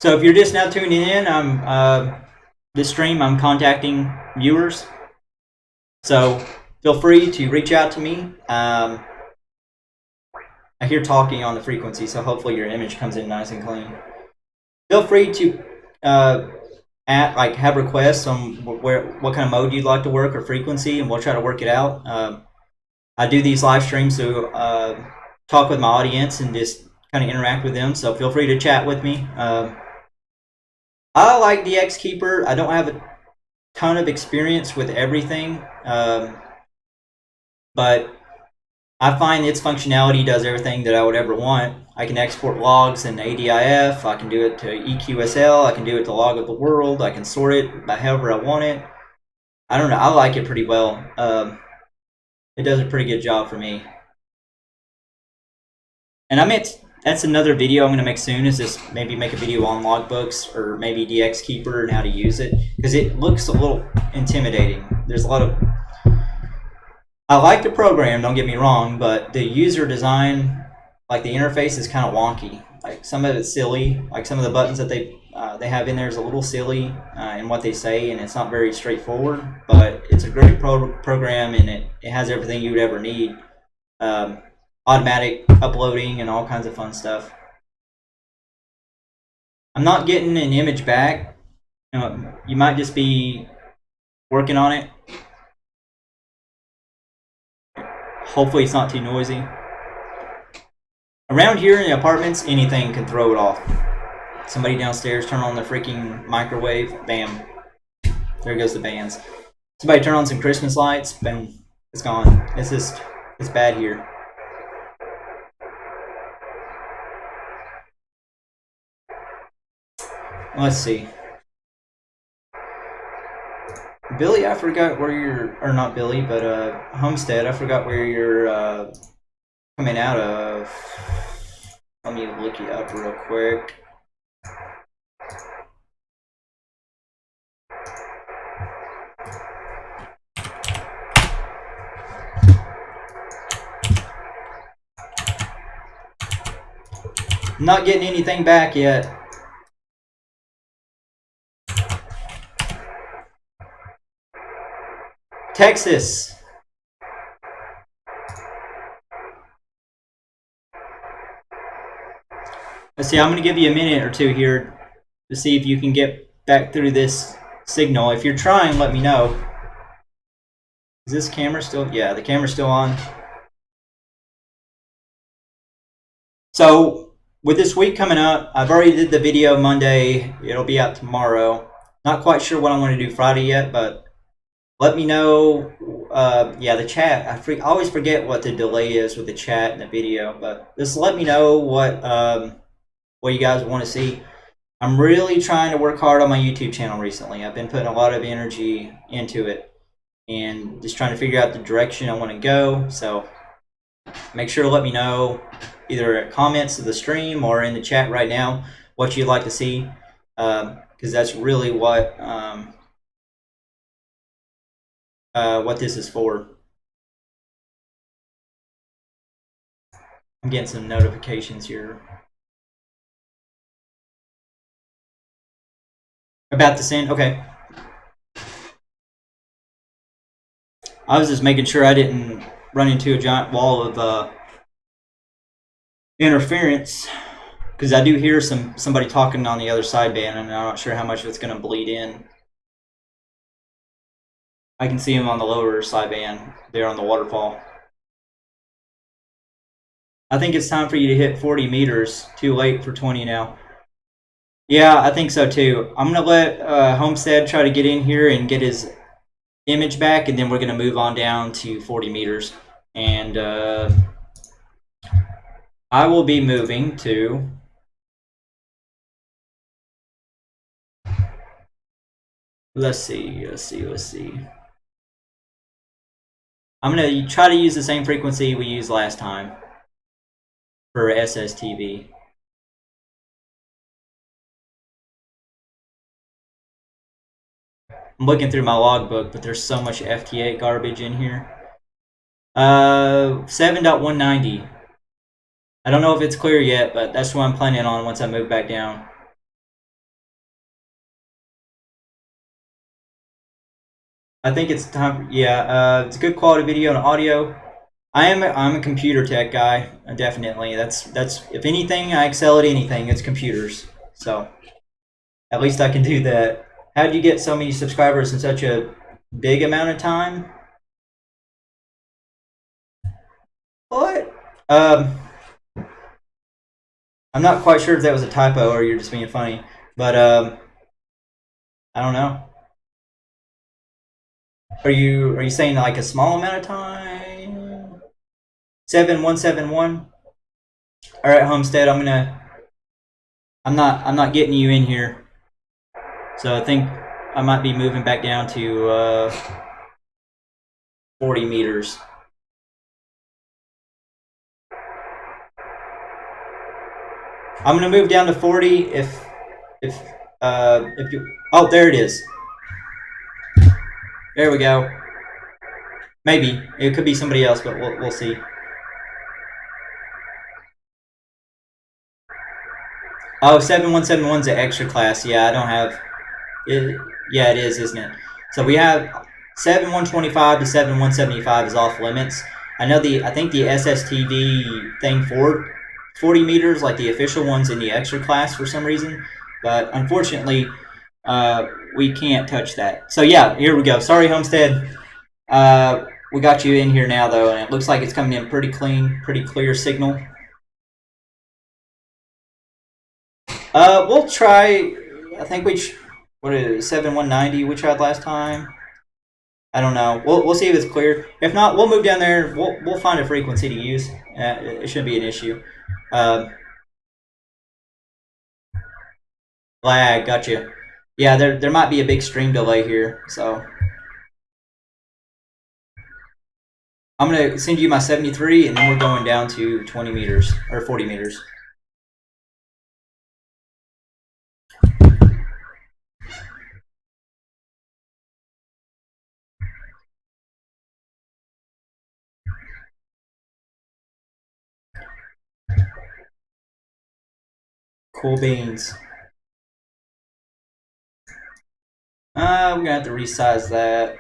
So if you're just now tuning in, this stream, I'm contacting viewers. So feel free to reach out to me. I hear talking on the frequency, so hopefully your image comes in nice and clean. Feel free to have requests on what kind of mode you'd like to work or frequency, and we'll try to work it out. I do these live streams to talk with my audience and just kind of interact with them, so feel free to chat with me. I like DX Keeper. I don't have a ton of experience with everything, but I find its functionality does everything that I would ever want. I can export logs in ADIF. I can do it to EQSL. I can do it to log of the world. I can sort it by however I want it. I don't know. I like it pretty well. It does a pretty good job for me. And that's another video I'm going to make soon, is just maybe make a video on logbooks or maybe DX Keeper and how to use it, because it looks a little intimidating. There's a lot of... I like the program, don't get me wrong, but the user design, like the interface, is kind of wonky. like some of it's silly. Like some of the buttons that they have in there is a little silly in what they say, and it's not very straightforward. But it's a great program, and it has everything you would ever need. Automatic uploading and all kinds of fun stuff. I'm not getting an image back. You might just be working on it. Hopefully it's not too noisy. Around here in the apartments, anything can throw it off. Somebody downstairs turn on the freaking microwave, bam. There goes the bands. Somebody turn on some Christmas lights, boom, it's gone. It's bad here. Let's see. Billy, I forgot where you're, or not Billy, but Homestead, I forgot where you're coming out of. Let me look it up real quick. I'm not getting anything back yet. Texas. Let's see, I'm going to give you a minute or two here to see if you can get back through this signal. If you're trying, let me know. Is this camera still? Yeah, the camera's still on. So, with this week coming up, I've already did the video Monday. It'll be out tomorrow. Not quite sure what I want to do Friday yet, but let me know. Yeah, the chat. I always forget what the delay is with the chat and the video, but just let me know what you guys want to see. I'm really trying to work hard on my YouTube channel recently. I've been putting a lot of energy into it and just trying to figure out the direction I want to go. So make sure to let me know either at comments of the stream or in the chat right now what you'd like to see, because that's really what this is for. I'm getting some notifications here. About to send? Okay. I was just making sure I didn't run into a giant wall of interference, because I do hear somebody talking on the other sideband, and I'm not sure how much of it's going to bleed in. I can see them on the lower sideband there on the waterfall. I think it's time for you to hit 40 meters. Too late for 20 now. Yeah, I think so too. I'm going to let Homestead try to get in here and get his image back, and then we're going to move on down to 40 meters. And I will be moving to... Let's see. I'm going to try to use the same frequency we used last time for SSTV. I'm looking through my logbook, but there's so much FT8 garbage in here. 7.190. I don't know if it's clear yet, but that's what I'm planning on once I move back down. I think it's time. Yeah, it's good quality video and audio. I'm a computer tech guy, definitely. That's if anything, I excel at anything. It's computers. So at least I can do that. How did you get so many subscribers in such a big amount of time? What? I'm not quite sure if that was a typo or you're just being funny, but I don't know. Are you saying like a small amount of time? 7171. All right, Homestead. I'm not getting you in here, so I think I might be moving back down to 40 meters. I'm gonna move down to 40 if you. Oh, there it is. There we go. Maybe it could be somebody else, but we'll see. Oh, 7171 is an extra class. Yeah, I don't have it. Yeah, it is, isn't it? So we have 7125 to 7175 is off limits. I know I think the SSTV thing for 40 meters, like the official one's in the extra class for some reason, but unfortunately, we can't touch that. So yeah, here we go. Sorry, Homestead. We got you in here now though, and it looks like it's coming in pretty clean, pretty clear signal. We'll try. I think what is it, 7190 we tried last time. I don't know. We'll see if it's clear. If not, we'll move down there. We'll find a frequency to use. It shouldn't be an issue. Lag, gotcha. Yeah, there might be a big stream delay here, so I'm gonna send you my 73, and then we're going down to 20 meters or 40 meters. Cool beans. We're gonna have to resize that.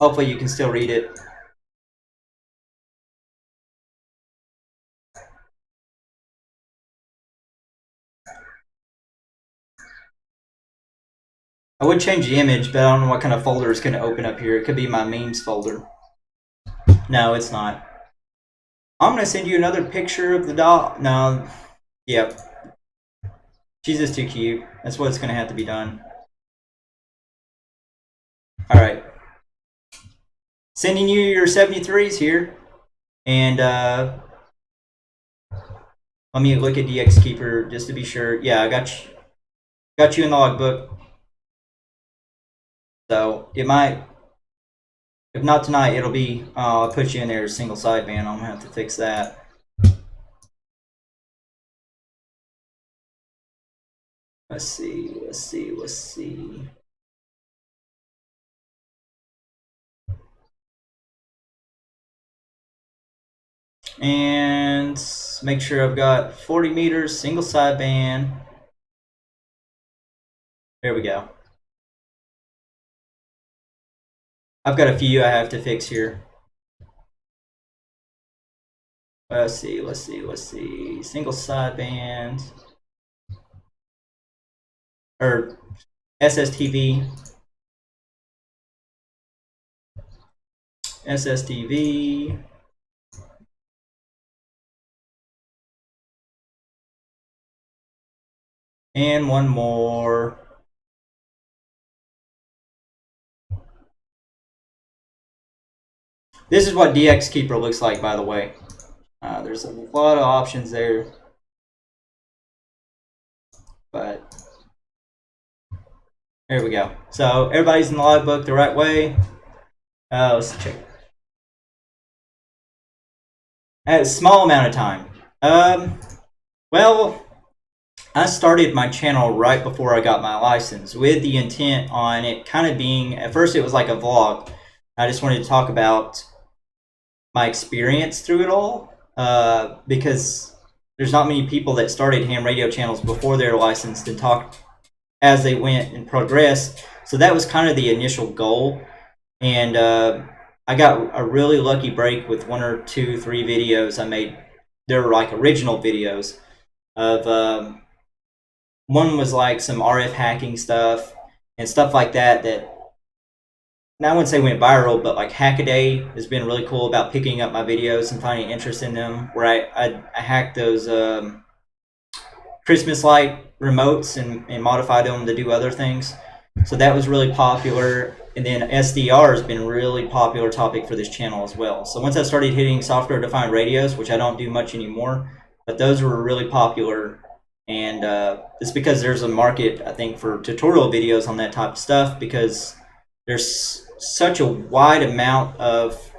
Hopefully you can still read it. I would change the image, but I don't know what kind of folder is going to open up here. It could be my memes folder. No, it's not. I'm going to send you another picture of the doll. No. Yep. She's just too cute. That's what's going to have to be done. Alright. Sending you your 73s here. And let me look at DX Keeper just to be sure. Yeah, I got you in the logbook. So it might, if not tonight, it'll be, I'll put you in there as single sideband. I'm going to have to fix that. Let's see. And make sure I've got 40 meters, single sideband. There we go. I've got a few I have to fix here. Let's see. Single sideband. Or SSTV. SSTV. And one more. This is what DX Keeper looks like, by the way. There's a lot of options there. But there we go. So everybody's in the logbook the right way. Let's check. A small amount of time. Well, I started my channel right before I got my license with the intent on it kind of being, at first it was like a vlog. I just wanted to talk about my experience through it all because there's not many people that started ham radio channels before they're licensed and talked as they went and progressed. So that was kind of the initial goal. And I got a really lucky break with 1 or 2, 3 videos I made. They're like original videos of one was like some RF hacking stuff and stuff like that now I wouldn't say went viral, but like Hackaday has been really cool about picking up my videos and finding interest in them, where I hacked those Christmas light remotes and modified them to do other things. So that was really popular. And then SDR has been a really popular topic for this channel as well. So once I started hitting software-defined radios, which I don't do much anymore, but those were really popular. And it's because there's a market, I think, for tutorial videos on that type of stuff, because there's such a wide amount of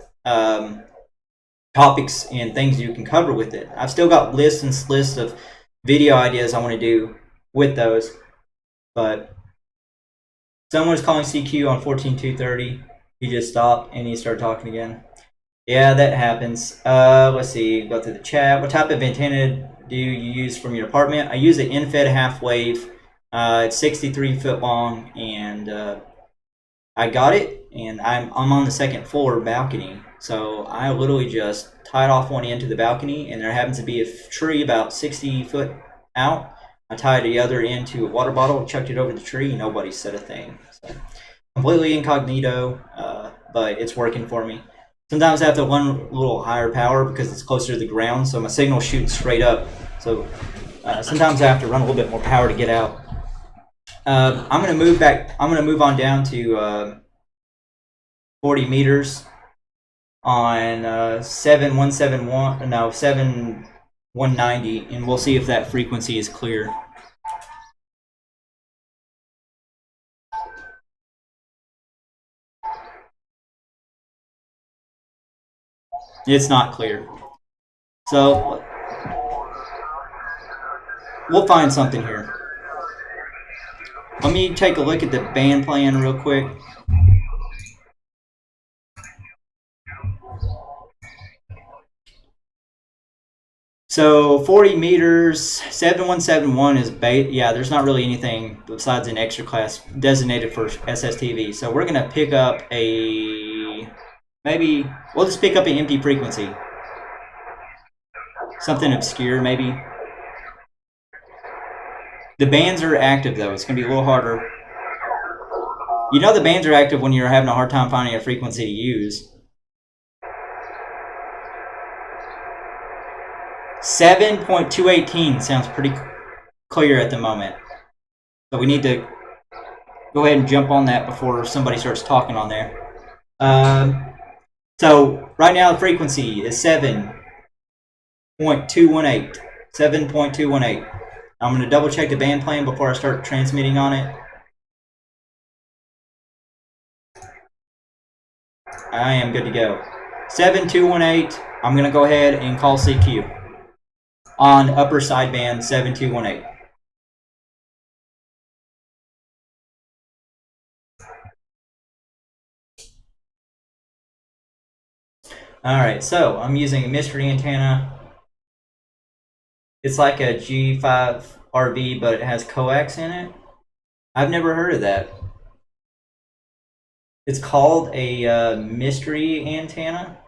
topics and things you can cover with it. I've still got lists of video ideas I want to do with those, but someone was calling CQ on 14230. He just stopped and he started talking again. Yeah, that happens. Let's see. Go through the chat. What type of antenna do you use from your apartment? I use an in-fed half wave. It's 63 foot long, and I got it, and I'm on the second floor balcony. So I literally just tied off one end to the balcony, and there happens to be a tree about 60 foot out. I tied the other end to a water bottle, chucked it over the tree, and nobody said a thing. So completely incognito, but it's working for me. Sometimes I have to run a little higher power because it's closer to the ground, so my signal shoots straight up. So sometimes I have to run a little bit more power to get out. I'm gonna move back. I'm gonna move on down to 40 meters on 7171. No, 7190, and we'll see if that frequency is clear. It's not clear. So we'll find something here. Let me take a look at the band plan real quick. So 40 meters, 7171 is bait. Yeah, there's not really anything besides an extra class designated for SSTV. So we're gonna pick up a, maybe, we'll just pick up an empty frequency. Something obscure, maybe. The bands are active though. It's gonna be a little harder. You know the bands are active when you're having a hard time finding a frequency to use. 7.218 sounds pretty clear at the moment. So we need to go ahead and jump on that before somebody starts talking on there. So right now the frequency is 7.218. 7.218. I'm going to double check the band plan before I start transmitting on it. I am good to go. 7218. I'm going to go ahead and call CQ on upper sideband 7218. Alright, so I'm using a mystery antenna. It's like a G5RB, but it has coax in it. I've never heard of that. It's called a mystery antenna.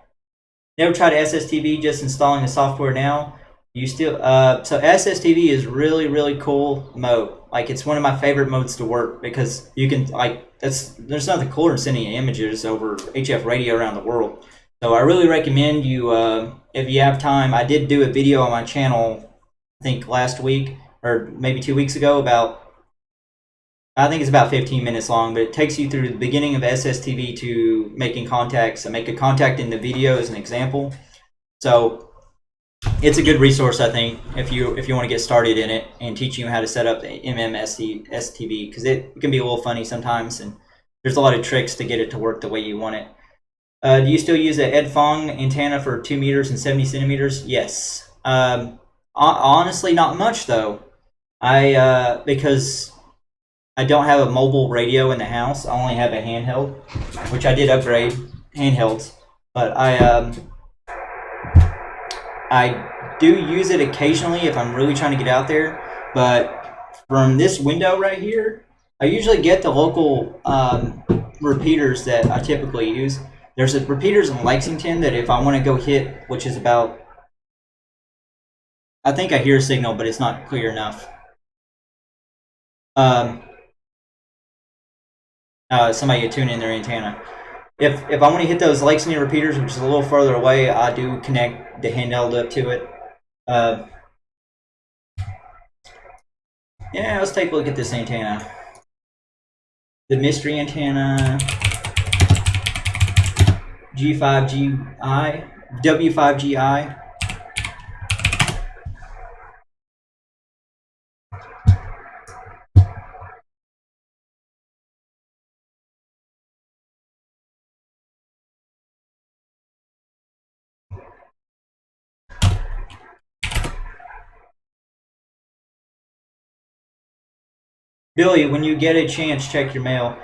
Never tried SSTV, just installing the software now. You still so SSTV is really cool mode. Like it's one of my favorite modes to work because you can there's nothing cooler than sending images over HF radio around the world. So I really recommend you if you have time. I did do a video on my channel, I think last week or maybe 2 weeks ago about. I think it's about 15 minutes long, but it takes you through the beginning of SSTV to making contacts. I make a contact in the video as an example. So it's a good resource, I think, if you want to get started in it and teaching you how to set up the SSTV, because it can be a little funny sometimes, and there's a lot of tricks to get it to work the way you want it. Do you still use an Ed Fong antenna for 2 meters and 70 centimeters? Yes. Honestly, not much though. Because I don't have a mobile radio in the house. I only have a handheld, which I did upgrade handhelds. But I do use it occasionally if I'm really trying to get out there. But from this window right here, I usually get the local repeaters that I typically use. There's repeaters in Lexington that if I want to go hit, which is about, I think I hear a signal, but it's not clear enough. Somebody could tune in their antenna. If I want to hit those Lexington repeaters, which is a little further away, I do connect the handheld up to it. Yeah, let's take a look at this antenna. The mystery antenna, G5GI, W5GI. Billy, when you get a chance, check your mail.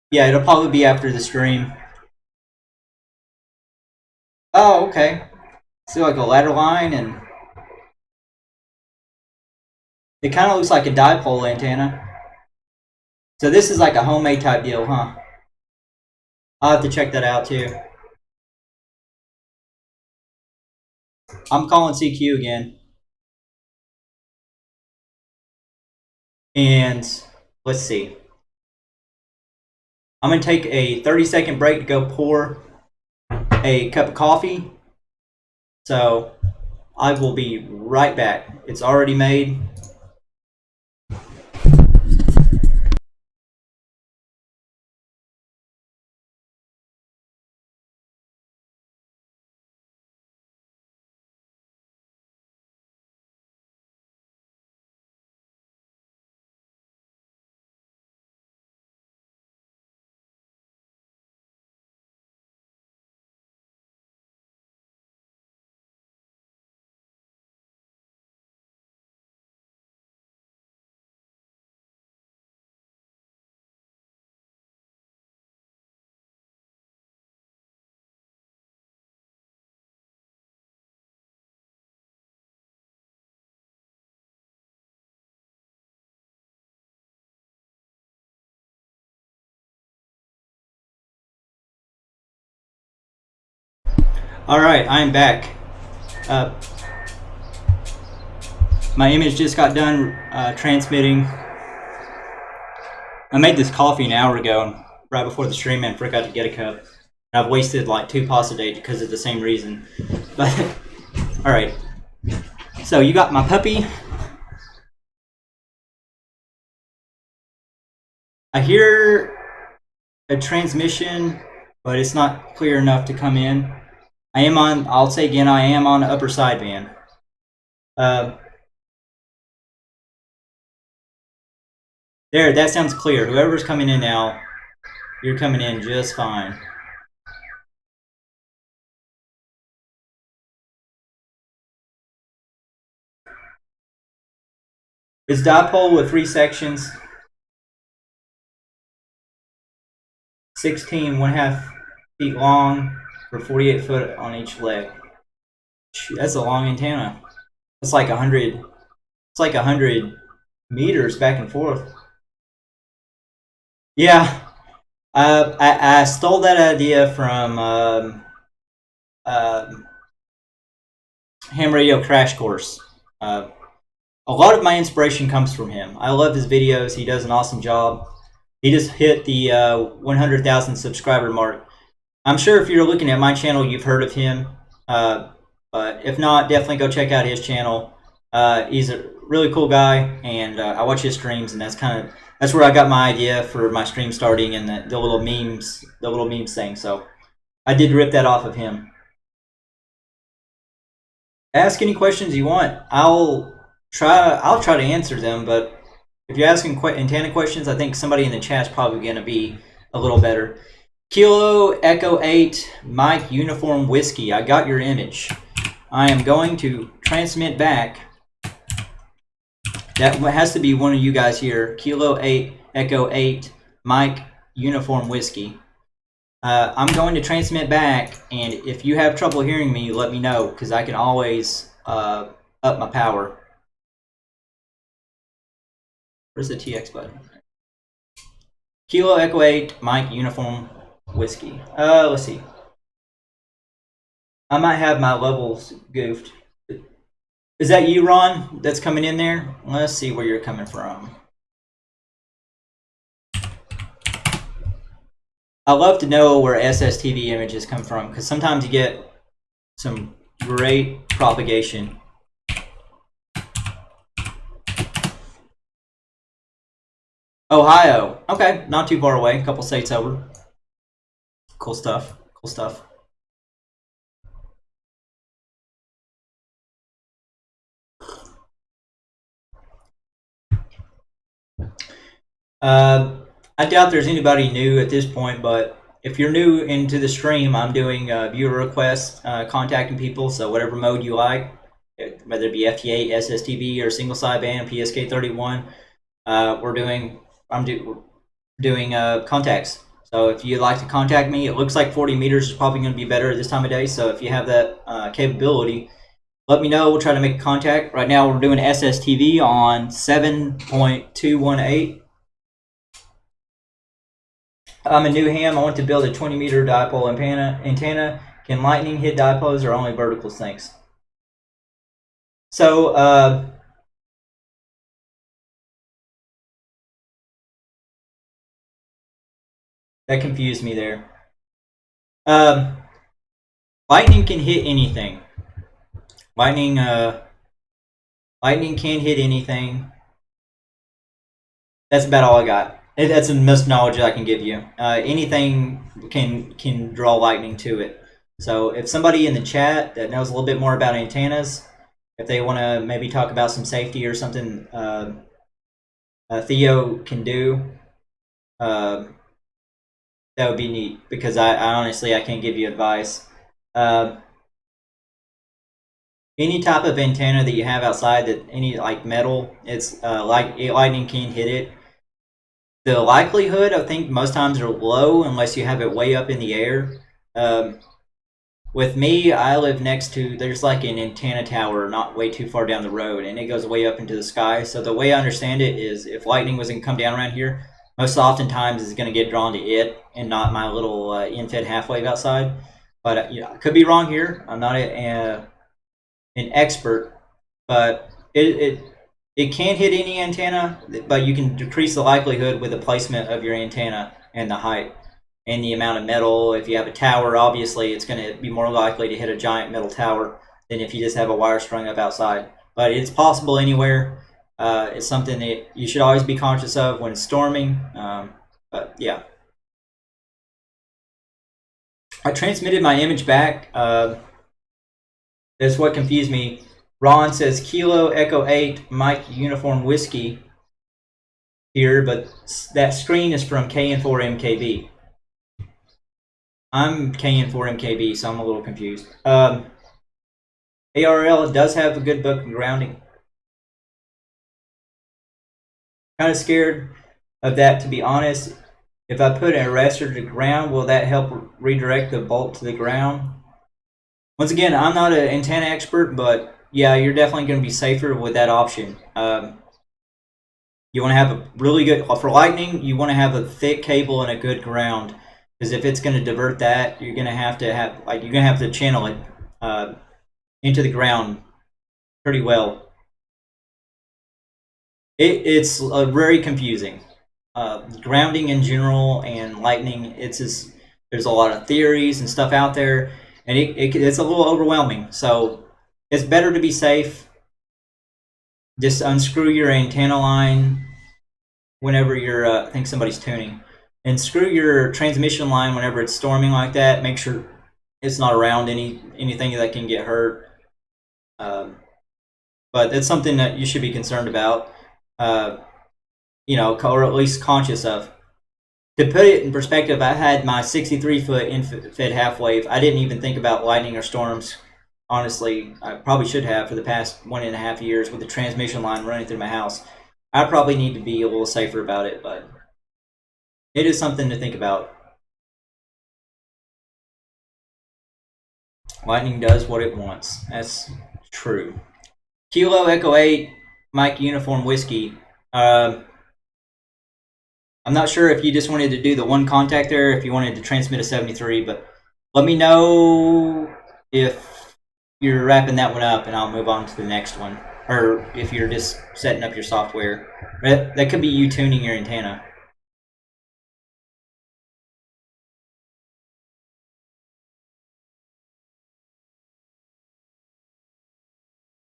Yeah, it'll probably be after the stream. Oh, okay. See like a ladder line, and it kind of looks like a dipole antenna. So this is like a homemade type deal, huh? I'll have to check that out too. I'm calling CQ again. And let's see. I'm going to take a 30-second break to go pour a cup of coffee. So I will be right back. It's already made. All right, I am back. My image just got done transmitting. I made this coffee an hour ago, right before the stream, and forgot to get a cup. And I've wasted like 2 pots a day because of the same reason. But all right, so you got my puppy. I hear a transmission, but it's not clear enough to come in. I am on, I'll say again, I am on the upper sideband. There, that sounds clear. Whoever's coming in now, you're coming in just fine. It's dipole with 3 sections, 16 1/2 feet long for 48 foot on each leg. That's a long antenna. It's like 100. It's like 100 meters back and forth. Yeah, I stole that idea from Ham Radio Crash Course. A lot of my inspiration comes from him. I love his videos. He does an awesome job. He just hit the 100,000 subscriber mark. I'm sure if you're looking at my channel, you've heard of him. But if not, definitely go check out his channel. He's a really cool guy, and I watch his streams, and that's where I got my idea for my stream starting, and the little memes thing. So I did rip that off of him. Ask any questions you want. I'll try to answer them, but if you're asking antenna questions, I think somebody in the chat's probably going to be a little better. Kilo Echo 8 Mike Uniform Whiskey. I got your image. I am going to transmit back. That has to be one of you guys here. Kilo 8 Echo 8 Mike Uniform Whiskey. I'm going to transmit back, and if you have trouble hearing me, let me know, because I can always up my power. Where's the TX button? Kilo Echo 8 Mike Uniform Whiskey. Let's see. I might have my levels goofed. Is that you, Ron, that's coming in there? Let's see where you're coming from. I love to know where SSTV images come from, because sometimes you get some great propagation. Ohio. Okay, not too far away, a couple states over. Cool stuff. Cool stuff. I doubt there's anybody new at this point, but if you're new into the stream, I'm doing viewer requests, contacting people, so whatever mode you like, whether it be FT8, SSTV, or single sideband, PSK31, I'm doing contacts. So if you'd like to contact me, it looks like 40 meters is probably going to be better this time of day. So if you have that capability, let me know. We'll try to make contact. Right now we're doing SSTV on 7.218. I'm a new ham. I want to build a 20-meter dipole antenna. Can lightning hit dipoles or only vertical sinks? So that confused me there. Lightning can hit anything. Lightning can hit anything. That's about all I got. That's the most knowledge I can give you. Anything can draw lightning to it. So if somebody in the chat that knows a little bit more about antennas, if they want to maybe talk about some safety or something, Theo can do, that would be neat, because I honestly I can't give you advice. Any type of antenna that you have outside, that any like metal, it's lightning can hit it. The likelihood, I think, most times are low unless you have it way up in the air. With me, I live next to, there's like an antenna tower not way too far down the road, and it goes way up into the sky. So the way I understand it is, if lightning was going to come down around here, most oftentimes it's going to get drawn to it and not my little in-fed half-wave outside. But I could be wrong here. I'm not an expert, but it can hit any antenna, but you can decrease the likelihood with the placement of your antenna and the height and the amount of metal. If you have a tower, obviously it's going to be more likely to hit a giant metal tower than if you just have a wire strung up outside. But it's possible anywhere. It's something that you should always be conscious of when it's storming. But yeah. I transmitted my image back. That's what confused me. Ron says Kilo Echo 8 Mike Uniform Whiskey here, but that screen is from KN4MKB. I'm KN4MKB, so I'm a little confused. ARL does have a good book in grounding. Kind of scared of that, to be honest. If I put an arrestor to ground, will that help redirect the bolt to the ground? Once again, I'm not an antenna expert, but yeah, you're definitely going to be safer with that option. You want to have a really good, for lightning, you want to have a thick cable and a good ground, because if it's going to divert that, you're going to have to channel it into the ground pretty well. It's very confusing. Grounding in general and lightning, there's a lot of theories and stuff out there, and it's a little overwhelming. So it's better to be safe. Just unscrew your antenna line whenever you're, I think somebody's tuning, and screw your transmission line whenever it's storming like that. Make sure it's not around anything that can get hurt. But it's something that you should be concerned about, or at least conscious of. To put it in perspective, I had my 63-foot in-fed half-wave. I didn't even think about lightning or storms. Honestly, I probably should have for the past 1.5 years with the transmission line running through my house. I probably need to be a little safer about it, but it is something to think about. Lightning does what it wants. That's true. Kilo Echo 8 Mike Uniform Whiskey. I'm not sure if you just wanted to do the one contact there, if you wanted to transmit a 73, but let me know if you're wrapping that one up, and I'll move on to the next one. Or if you're just setting up your software. That could be you tuning your antenna.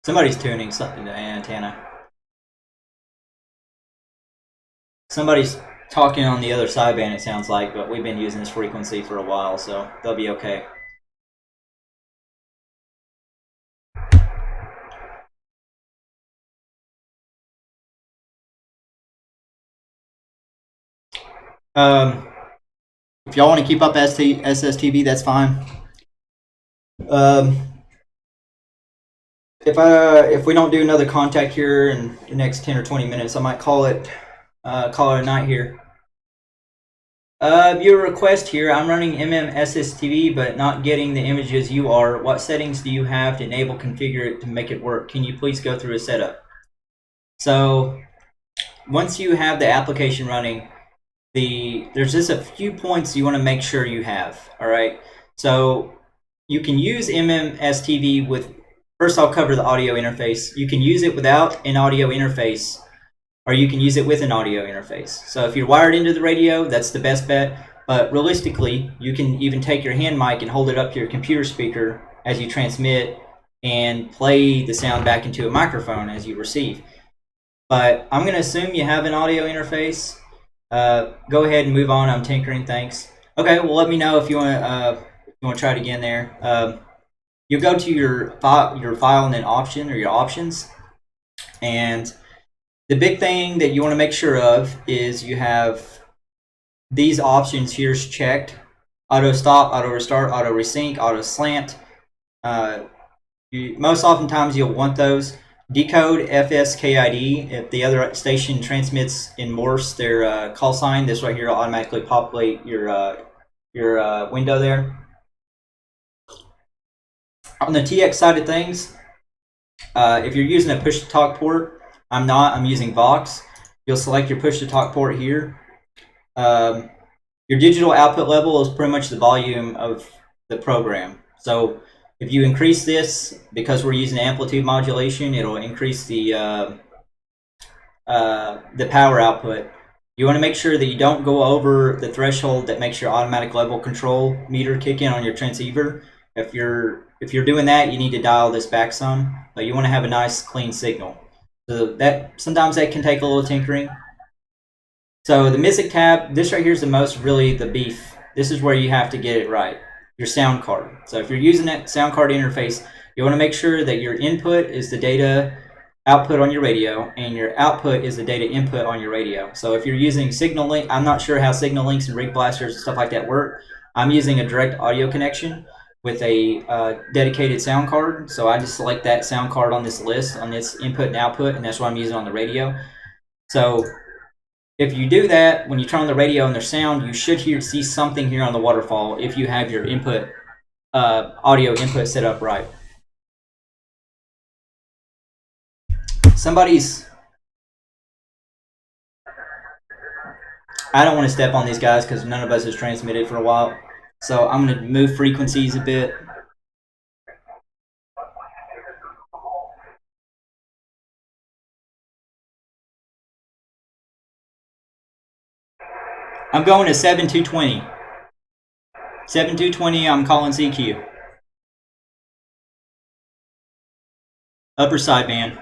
Somebody's tuning something to an antenna. Somebody's talking on the other sideband, it sounds like, but we've been using this frequency for a while, so they'll be okay. If y'all want to keep up SSTV, that's fine. If we don't do another contact here in the next 10 or 20 minutes, I might call it a night here. Your request here, I'm running SSTV, but not getting the images you are. What settings do you have to enable, configure it to make it work? Can you please go through a setup? So once you have the application running, there's just a few points you want to make sure you have. All right. So you can use MMSTV with, first I'll cover the audio interface. You can use it without an audio interface, or you can use it with an audio interface. So if you're wired into the radio, that's the best bet. But realistically, you can even take your hand mic and hold it up to your computer speaker as you transmit and play the sound back into a microphone as you receive. But I'm going to assume you have an audio interface. Go ahead and move on. I'm tinkering. Thanks. Okay, well, let me know if you want to try it again there. You go to your file and then option or your options, and the big thing that you want to make sure of is you have these options here checked: auto stop, auto restart, auto resync, auto slant. Most oftentimes you'll want those. Decode FSKID. If the other station transmits in Morse their call sign, this right here will automatically populate your window there. On the TX side of things, if you're using a push-to-talk port, I'm not. I'm using Vox. You'll select your push-to-talk port here. Your digital output level is pretty much the volume of the program. So if you increase this, because we're using amplitude modulation, it'll increase the power output. You want to make sure that you don't go over the threshold that makes your automatic level control meter kick in on your transceiver. If you're doing that, you need to dial this back some, but you want to have a nice clean signal. So that sometimes that can take a little tinkering. So the MISIC tab, this right here is really the beef. This is where you have to get it right. Your sound card. So if you're using that sound card interface, you want to make sure that your input is the data output on your radio, and your output is the data input on your radio. So if you're using Signal Link, I'm not sure how Signal Links and Rig Blasters and stuff like that work. I'm using a direct audio connection with a dedicated sound card. So I just select that sound card on this list, on this input and output, and that's what I'm using on the radio. So if you do that, when you turn on the radio and there's sound, you should see something here on the waterfall if you have your input audio input set up right. I don't want to step on these guys because none of us has transmitted for a while. So I'm going to move frequencies a bit. I'm going to 7220. 7220, I'm calling CQ. Upper sideband.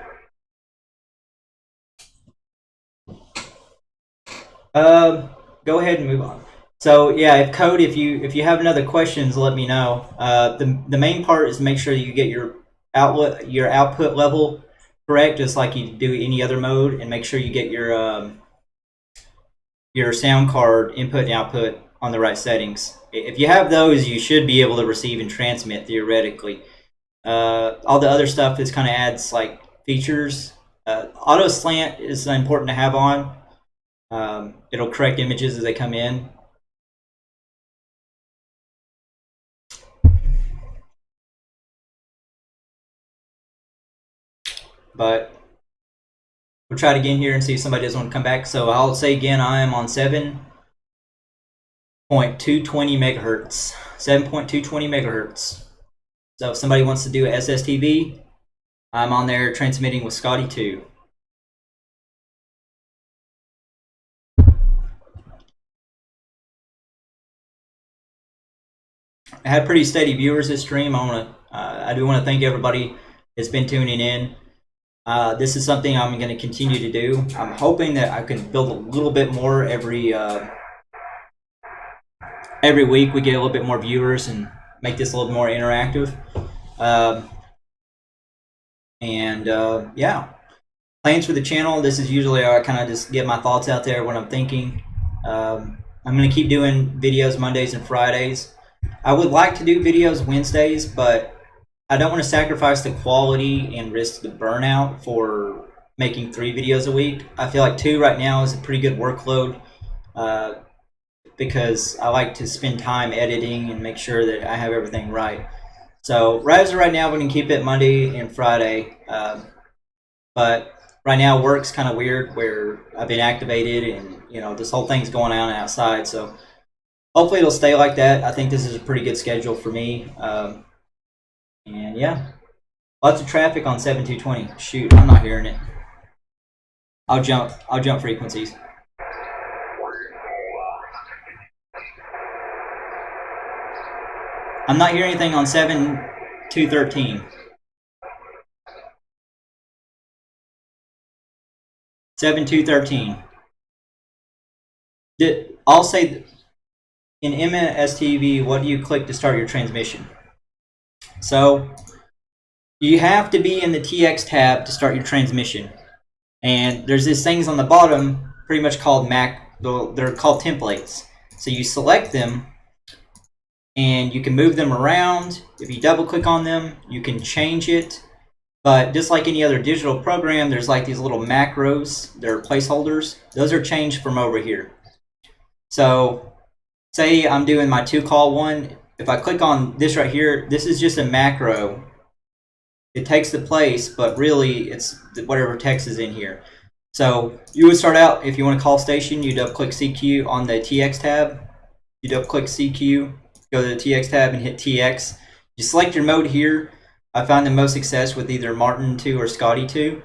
Go ahead and move on. So yeah, if you have another questions, let me know. The main part is to make sure you get your output level correct, just like you do any other mode, and make sure you get your sound card input and output on the right settings. If you have those, you should be able to receive and transmit theoretically. All the other stuff is kind of adds like features. Auto slant is important to have on. It'll correct images as they come in. But we'll try it again here and see if somebody doesn't want to come back. So I'll say again, I am on 7.220 megahertz. 7.220 megahertz. So if somebody wants to do SSTV, I'm on there transmitting with Scotty 2. I had pretty steady viewers this stream. I do want to thank everybody that's been tuning in. This is something I'm going to continue to do. I'm hoping that I can build a little bit more every week. We get a little bit more viewers and make this a little more interactive. Yeah, plans for the channel. This is usually how I kind of just get my thoughts out there, what I'm thinking. I'm going to keep doing videos Mondays and Fridays. I would like to do videos Wednesdays, but I don't want to sacrifice the quality and risk the burnout for making 3 videos a week. I feel like 2 right now is a pretty good workload. because I like to spend time editing and make sure that I have everything right. So as of right now, we're going to keep it Monday and Friday. But right now work's kind of weird where I've been activated and this whole thing's going on outside. So hopefully it'll stay like that. I think this is a pretty good schedule for me. And yeah, lots of traffic on 7220. Shoot, I'm not hearing it. I'll jump frequencies. I'm not hearing anything on 7213. 7213. I'll say in SSTV, what do you click to start your transmission? So you have to be in the TX tab to start your transmission. And there's these things on the bottom pretty much called they're called templates. So you select them and you can move them around. If you double click on them, you can change it. But just like any other digital program, there's like these little macros, they're placeholders. Those are changed from over here. So say I'm doing my 2-call one. If I click on this right here, this is just a macro. It takes the place, but really it's whatever text is in here. So you would start out, if you want to call station, you double click CQ on the TX tab. You double click CQ, go to the TX tab and hit TX. You select your mode here. I found the most success with either Martin 2 or Scotty 2.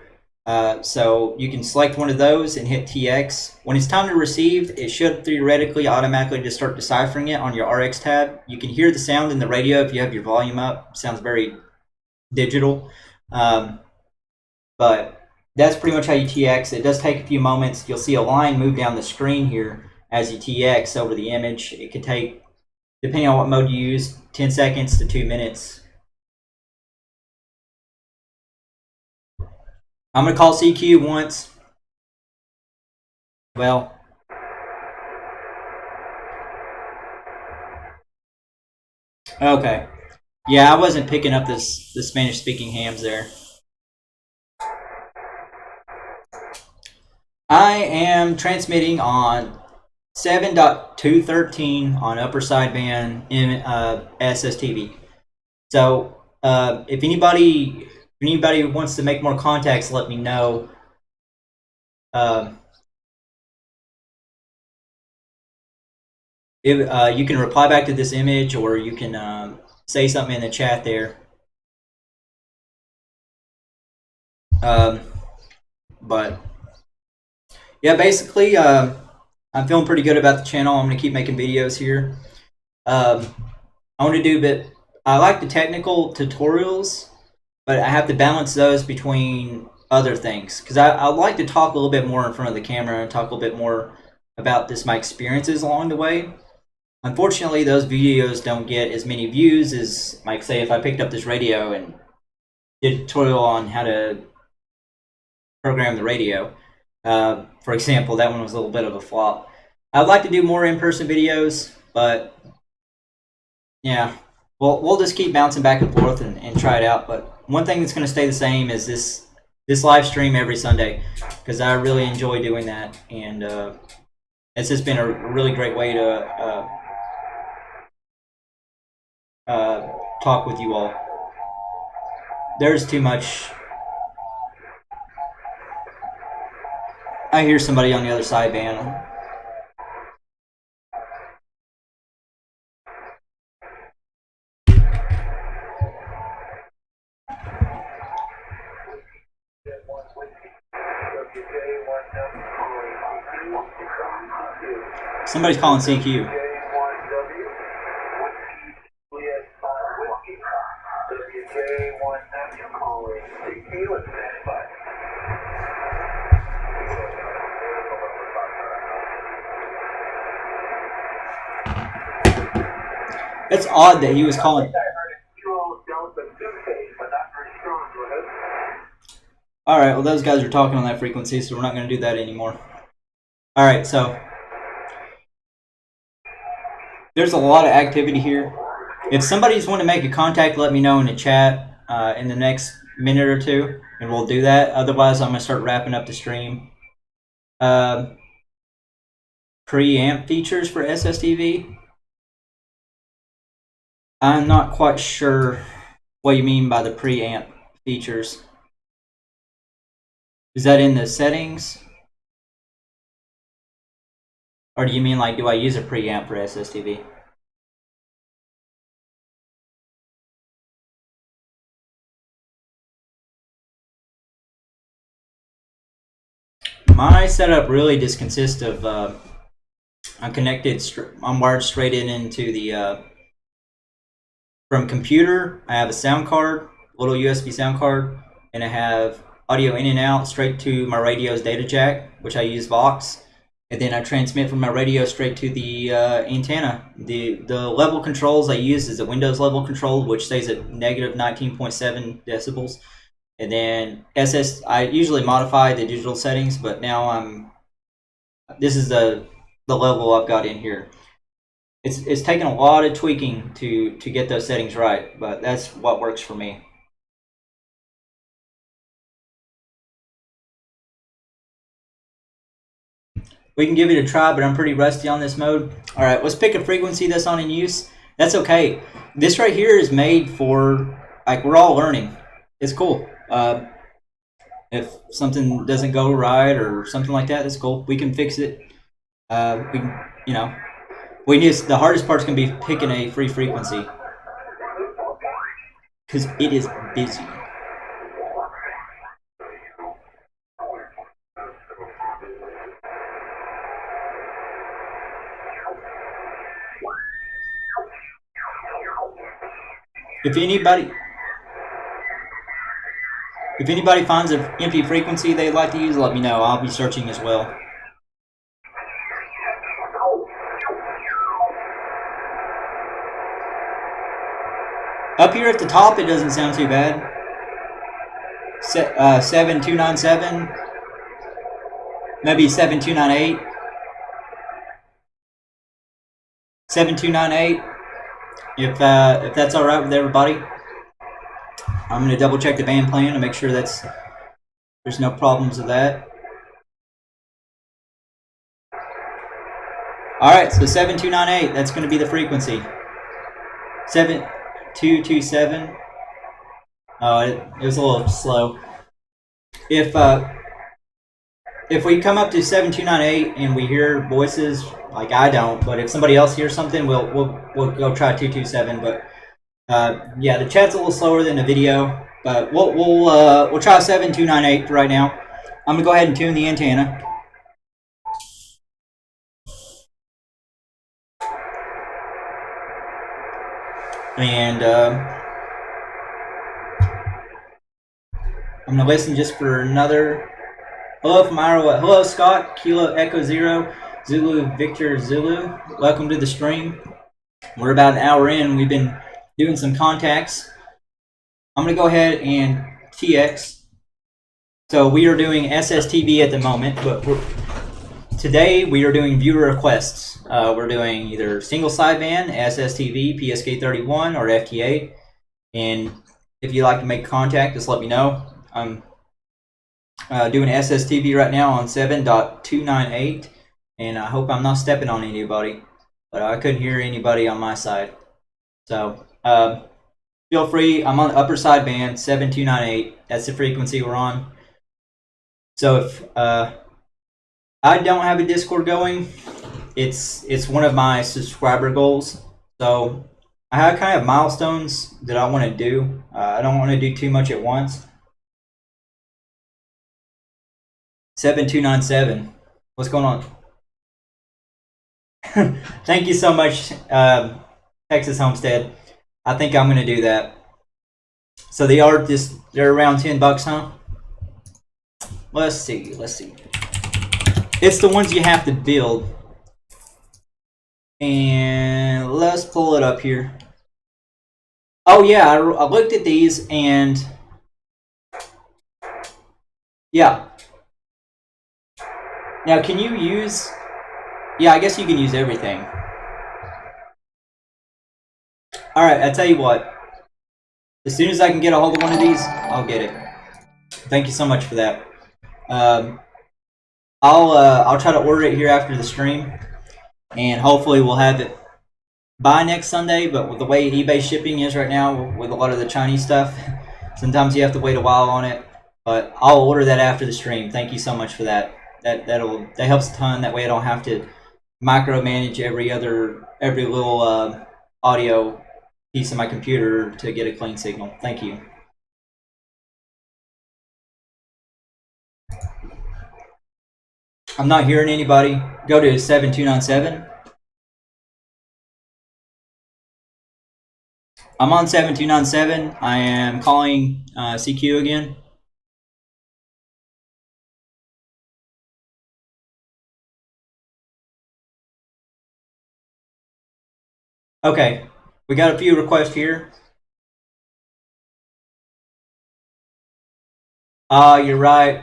So you can select one of those and hit TX. When it's time to receive, it should theoretically automatically just start deciphering it on your RX tab. You can hear the sound in the radio if you have your volume up. It sounds very digital. But that's pretty much how you TX. It does take a few moments. You'll see a line move down the screen here as you TX over the image. It could take, depending on what mode you use, 10 seconds to 2 minutes. I'm going to call CQ once. Well, okay. Yeah, I wasn't picking up the Spanish speaking hams there. I am transmitting on 7.213 on upper sideband in SSTV. So if anybody wants to make more contacts, let me know. You can reply back to this image, or you can say something in the chat there. But yeah, basically, I'm feeling pretty good about the channel. I'm going to keep making videos here. I want to do a bit. I like the technical tutorials, but I have to balance those between other things because I like to talk a little bit more in front of the camera and talk a little bit more about my experiences along the way. Unfortunately, those videos don't get as many views as, like, say, if I picked up this radio and did a tutorial on how to program the radio. For example, that one was a little bit of a flop. I'd like to do more in-person videos, but yeah, we'll just keep bouncing back and forth and try it out. But one thing that's going to stay the same is this live stream every Sunday, because I really enjoy doing that, and it's just been a really great way to talk with you all. There's too much. I hear somebody on the other sideband. Somebody's calling CQ. It's odd that he was calling. All right, well, those guys are talking on that frequency, so we're not going to do that anymore. All right, so there's a lot of activity here. If somebody's want to make a contact, let me know in the chat in the next minute or two, and we'll do that. Otherwise, I'm going to start wrapping up the stream. preamp features for SSTV. I'm not quite sure what you mean by the preamp features. Is that in the settings? Or do you mean like, do I use a preamp for SSTV? My setup really just consists of I'm wired straight into the from computer. I have a sound card, little USB sound card, and I have audio in and out straight to my radio's data jack, which I use Vox, and then I transmit from my radio straight to the antenna. The level controls I use is a Windows level control, which stays at negative 19.7 decibels. And then I usually modify the digital settings, but now this is the level I've got in here. It's taken a lot of tweaking to get those settings right, but that's what works for me. We can give it a try, but I'm pretty rusty on this mode. All right, let's pick a frequency that's on in use. That's okay. This right here is made for, like, we're all learning. It's cool. If something doesn't go right or something like that, that's cool. We can fix it. We can, the hardest part's gonna be picking a free frequency because it is busy. If anybody finds an empty frequency they'd like to use, let me know. I'll be searching as well. Up here at the top, it doesn't sound too bad. 7297, maybe 7298. 7298. If that's all right with everybody, I'm going to double check the band plan to make sure there's no problems with that. All right, so 7298. That's going to be the frequency. 7227. Oh, it was a little slow. If we come up to 7298 and we hear voices, like I don't, but if somebody else hears something, we'll go try 227. But yeah, the chat's a little slower than the video, but we'll try 7298 right now. I'm gonna go ahead and tune the antenna. And I'm gonna listen just for another. Hello from Iowa. Hello, Scott. Kilo Echo Zero, Zulu Victor Zulu. Welcome to the stream. We're about an hour in. We've been doing some contacts. I'm gonna go ahead and TX. So we are doing SSTV at the moment, but today we are doing viewer requests. We're doing either single sideband, SSTV, PSK31, or FT8. And if you'd like to make contact, just let me know. I'm doing SSTV right now on 7.298, and I hope I'm not stepping on anybody, but I couldn't hear anybody on my side. So feel free. I'm on the upper sideband, 7298. That's the frequency we're on. So if I don't have a Discord going, it's one of my subscriber goals. So I have kind of milestones that I want to do. I don't want to do too much at once. 7297. What's going on? Thank you so much, Texas Homestead. I think I'm going to do that. So they're around $10, huh? Let's see. It's the ones you have to build. And let's pull it up here. Oh yeah, I looked at these and yeah. Now can you use, yeah, I guess you can use everything. All right, I tell you what. As soon as I can get a hold of one of these, I'll get it. Thank you so much for that. I'll try to order it here after the stream. and hopefully we'll have it by next Sunday. But with the way eBay shipping is right now, with a lot of the Chinese stuff, sometimes you have to wait a while on it. But I'll order that after the stream. Thank you so much for that. That helps a ton. That way I don't have to micromanage every little audio piece of my computer to get a clean signal. Thank you. I'm not hearing anybody. Go to 7297. I'm on 7297. I am calling CQ again. Okay, we got a few requests here. You're right.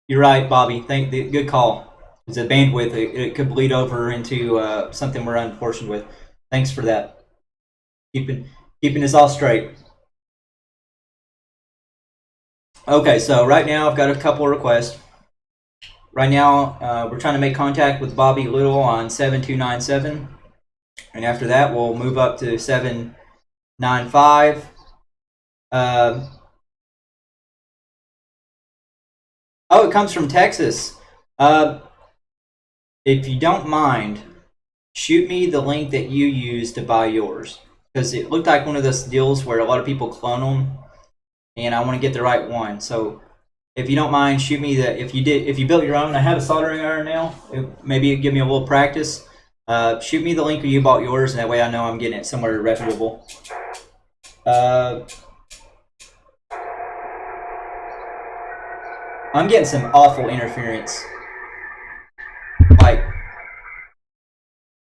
You're right, Bobby. Good call. It's a bandwidth. It could bleed over into something we're unfortunate with. Thanks for that. Keeping us all straight. Okay, so right now I've got a couple of requests. Right now we're trying to make contact with Bobby Little on 7297, and after that we'll move up to 795. Oh, it comes from Texas. If you don't mind, shoot me the link that you used to buy yours, because it looked like one of those deals where a lot of people clone them, and I want to get the right one. So if you don't mind, shoot me the if you built your own. I have a soldering iron now. Maybe it'd give me a little practice. Shoot me the link where you bought yours, and that way I know I'm getting it somewhere reputable. I'm getting some awful interference. Like,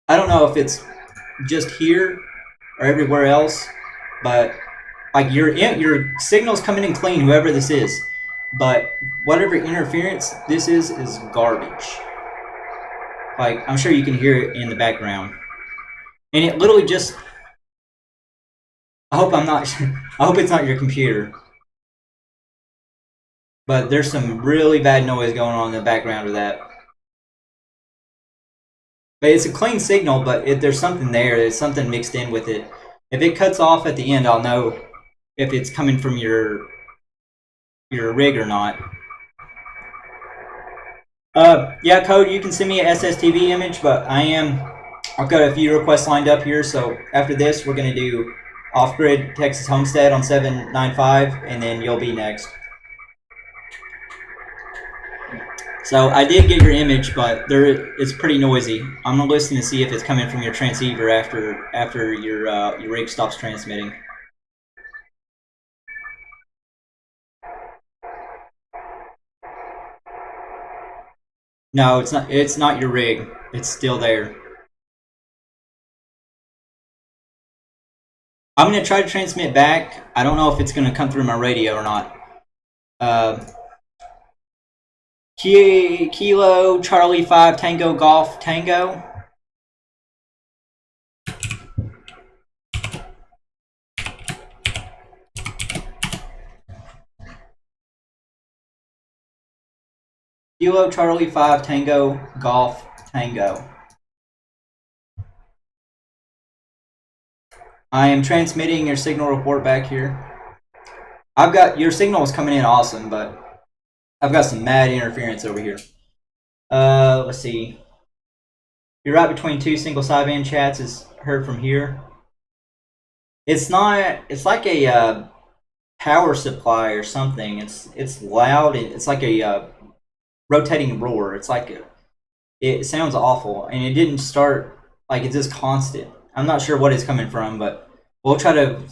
I don't know if it's just here or everywhere else, but like your signal's coming in clean, whoever this is, but whatever interference this is garbage. Like, I'm sure you can hear it in the background, and it literally just. I hope it's not your computer, but there's some really bad noise going on in the background of that. But it's a clean signal, but there's something there. There's something mixed in with it. If it cuts off at the end, I'll know if it's coming from your rig or not. Yeah, Code, you can send me an SSTV image, but I've got a few requests lined up here, so after this, we're going to do Off-Grid Texas Homestead on 795, and then you'll be next. So I did get your image, but it's pretty noisy. I'm gonna listen to see if it's coming from your transceiver after your rig stops transmitting. No, it's not. It's not your rig. It's still there. I'm gonna try to transmit back. I don't know if it's gonna come through my radio or not. Kilo Charlie 5 Tango Golf Tango. Kilo Charlie 5 Tango Golf Tango. I am transmitting your signal report back here. I've got your signal is coming in awesome, but I've got some mad interference over here. Let's see. You're right between two single sideband chats is heard from here. It's not. It's like a power supply or something. It's loud. It's like a rotating roar. It's like it sounds awful, and it didn't start like it's just constant. I'm not sure what it's coming from, but we'll try to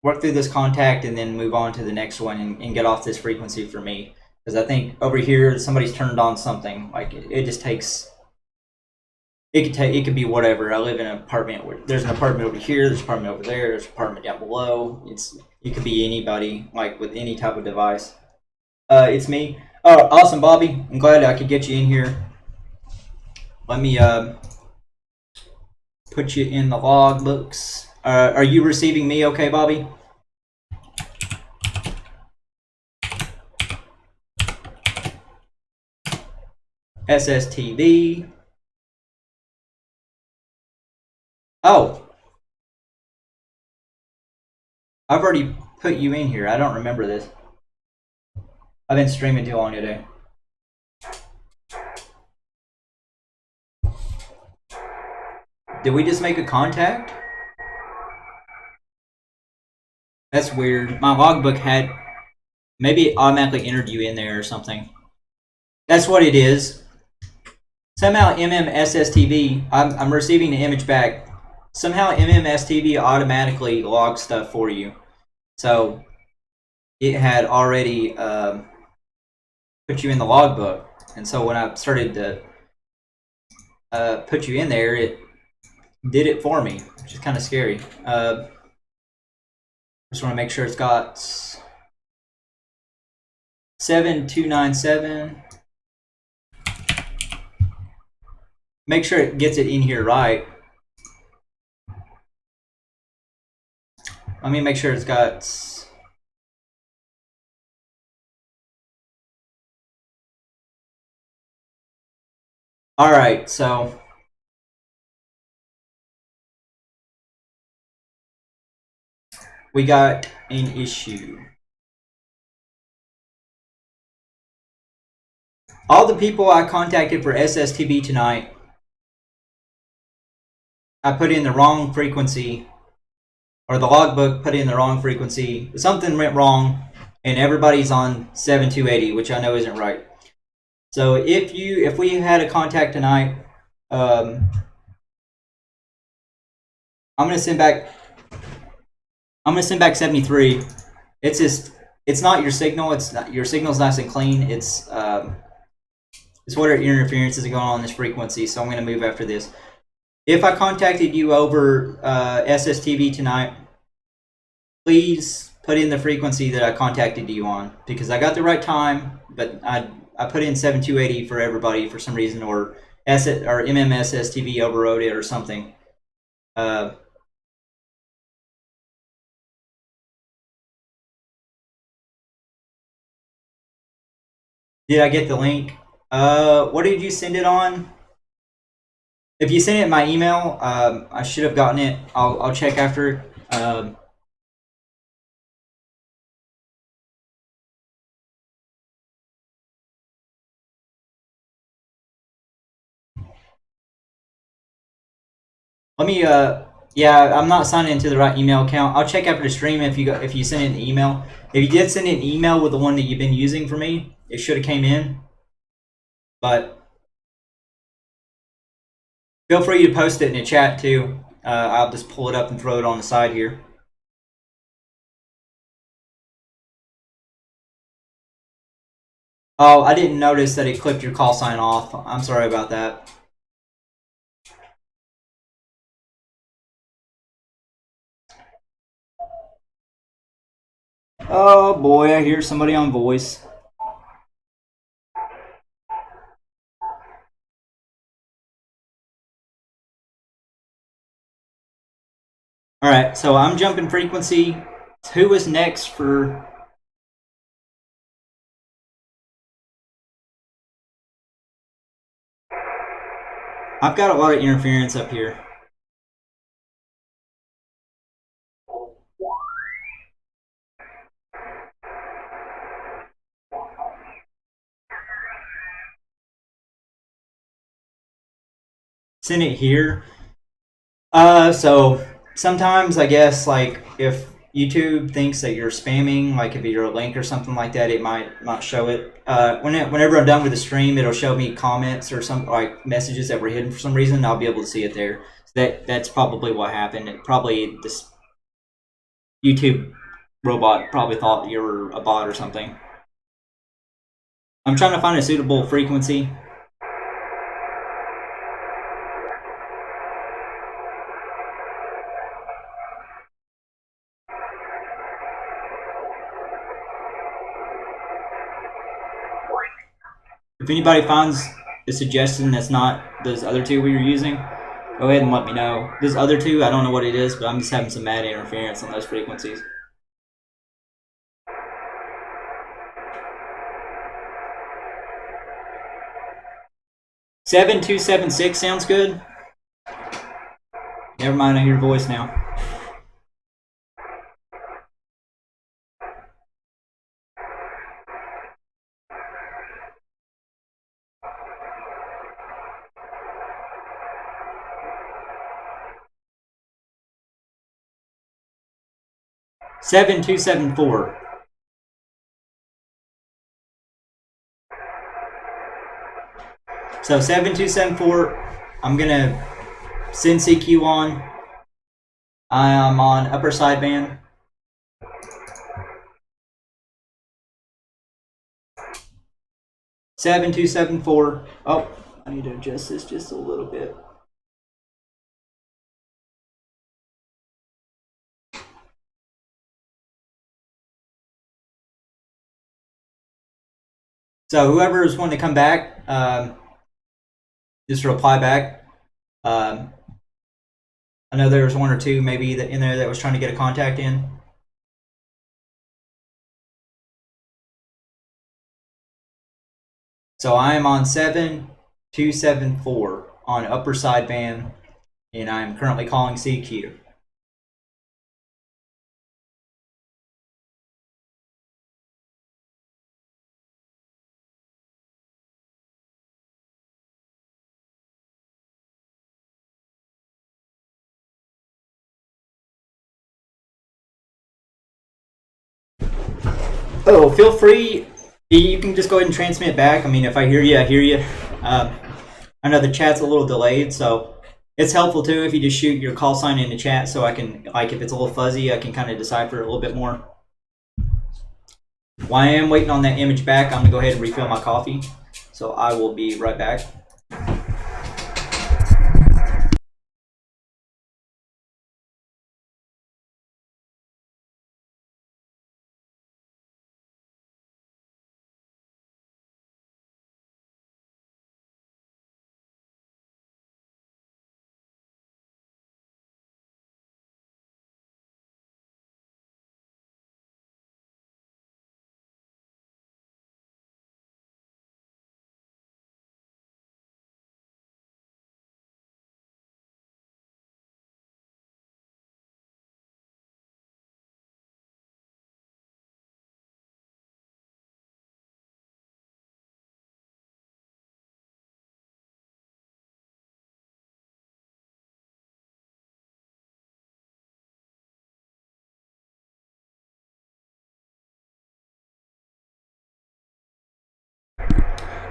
work through this contact and then move on to the next one and get off this frequency for me, because I think over here somebody's turned on something. Like it just takes. It could be whatever. I live in an apartment where there's an apartment over here, there's an apartment over there, there's an apartment down below. It could be anybody, like with any type of device. It's me. Oh, awesome, Bobby. I'm glad I could get you in here. Let me put you in the log books. Are you receiving me okay, Bobby? SSTV. Oh, I've already put you in here. I don't remember this. I've been streaming too long today. Did we just make a contact? That's weird. My logbook had... Maybe it automatically entered you in there or something. That's what it is. Somehow MMSSTV, I'm receiving the image back. Somehow MMSTV automatically logs stuff for you. So it had already put you in the logbook. And so when I started to put you in there, it did it for me, which is kind of scary. Just want to make sure it's got 7297. Make sure it gets it in here right. Let me make sure it's got... Alright, so... we got an issue. All the people I contacted for SSTV tonight, I put in the wrong frequency, or the logbook put in the wrong frequency. Something went wrong, and everybody's on 7280, which I know isn't right. So if we had a contact tonight, I'm gonna send back 73. It's just, it's not your signal. It's not, your signal's nice and clean. It's what interference is going on in this frequency. So I'm gonna move after this. If I contacted you over SSTV tonight, please put in the frequency that I contacted you on, because I got the right time, but I put in 7280 for everybody for some reason, or MMSSTV overrode it or something. Did I get the link? What did you send it on? If you sent it in my email, I should have gotten it. I'll check after. Let me. Yeah, I'm not signing into the right email account. I'll check after the stream if you sent it an email. If you did send an email with the one that you've been using for me, it should have came in. But feel free to post it in the chat too. I'll just pull it up and throw it on the side here. Oh, I didn't notice that it clipped your call sign off. I'm sorry about that. Oh boy, I hear somebody on voice. All right, so I'm jumping frequency. Who was next for... I've got a lot of interference up here. Send it here. So sometimes I guess, like, if YouTube thinks that you're spamming, like if you're a link or something like that, it might not show it. Whenever I'm done with the stream, it'll show me comments or some like messages that were hidden for some reason, and I'll be able to see it there. So that's probably what happened. It probably, this YouTube robot probably thought you were a bot or something. I'm trying to find a suitable frequency. If anybody finds a suggestion that's not those other two we were using, go ahead and let me know. Those other two, I don't know what it is, but I'm just having some mad interference on those frequencies. 7276 sounds good. Never mind, I hear your voice now. Seven two seven four. So 7274, I'm gonna send CQ on. I am on upper sideband. Seven two seven four. Oh, I need to adjust this just a little bit. So whoever is wanting to come back, just reply back. I know there was one or two maybe that in there that was trying to get a contact in. So I am on 7274 on upper sideband, and I am currently calling CQ. Oh, feel free. You can just go ahead and transmit back. I mean, if I hear you, I hear you. I know the chat's a little delayed, so it's helpful too if you just shoot your call sign in the chat, so I can, like, if it's a little fuzzy, I can kind of decipher it a little bit more. While I am waiting on that image back, I'm gonna go ahead and refill my coffee. So I will be right back.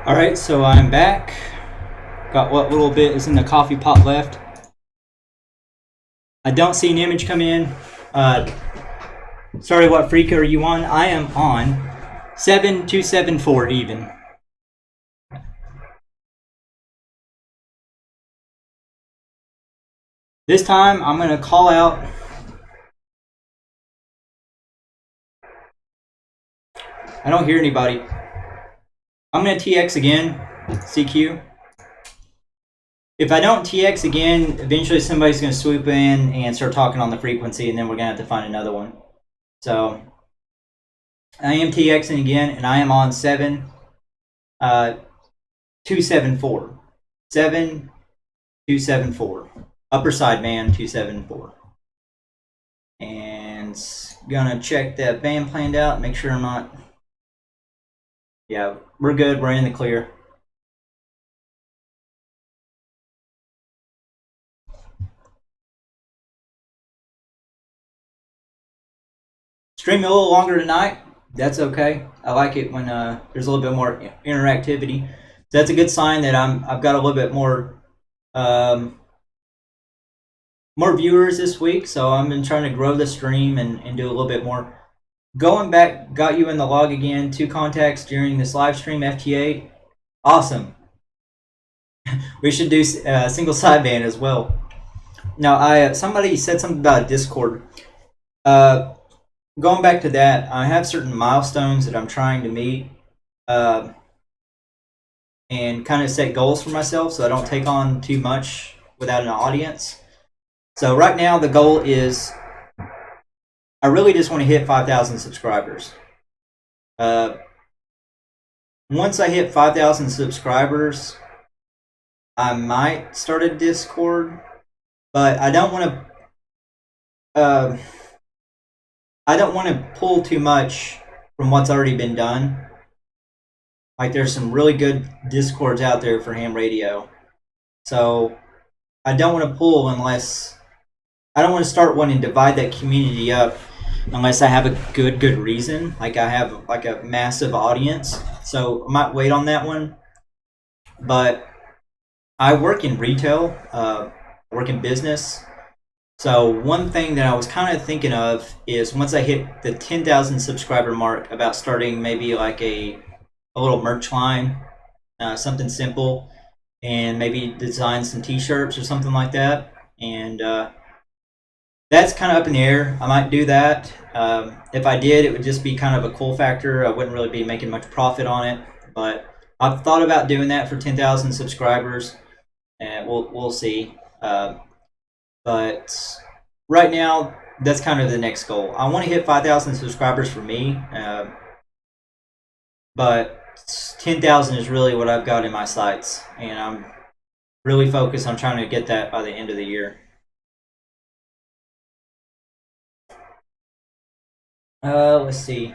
All right, so I'm back. Got what little bit is in the coffee pot left. I don't see an image come in. Sorry, what freak are you on? I am on 7274 even. This time I'm gonna call out. I don't hear anybody. I'm gonna TX again, CQ. If I don't TX again, eventually somebody's gonna swoop in and start talking on the frequency, and then we're gonna have to find another one. So I am TXing again, and I am on 7274. 7274. Upper sideband 274. And gonna check that band planned out, make sure I'm not. Yeah, we're good, we're in the clear. Stream a little longer tonight. That's okay. I like it when there's a little bit more interactivity. So that's a good sign that I've got a little bit more more viewers this week. So I've been trying to grow the stream and do a little bit more. Going back, got you in the log again. 2 contacts during this live stream. FTA, awesome. We should do single sideband as well. Now, somebody said something about Discord. Going back to that, I have certain milestones that I'm trying to meet, and kind of set goals for myself so I don't take on too much without an audience. So right now the goal is I really just want to hit 5,000 subscribers. Once I hit 5,000 subscribers, I might start a Discord, but I don't want to. I don't want to pull too much from what's already been done. Like there's some really good Discords out there for ham radio, so I don't want to pull unless I don't want to start one and divide that community up unless I have a good reason. Like I have like a massive audience, so I might wait on that one. But I work in retail, work in business. So one thing that I was kind of thinking of is once I hit the 10,000 subscriber mark, about starting maybe like a little merch line, something simple, and maybe design some T-shirts or something like that. And that's kind of up in the air. I might do that. If I did, it would just be kind of a cool factor. I wouldn't really be making much profit on it, but I've thought about doing that for 10,000 subscribers, and we'll see. But right now, that's kind of the next goal. I want to hit 5,000 subscribers for me, but 10,000 is really what I've got in my sights, and I'm really focused on trying to get that by the end of the year. Let's see.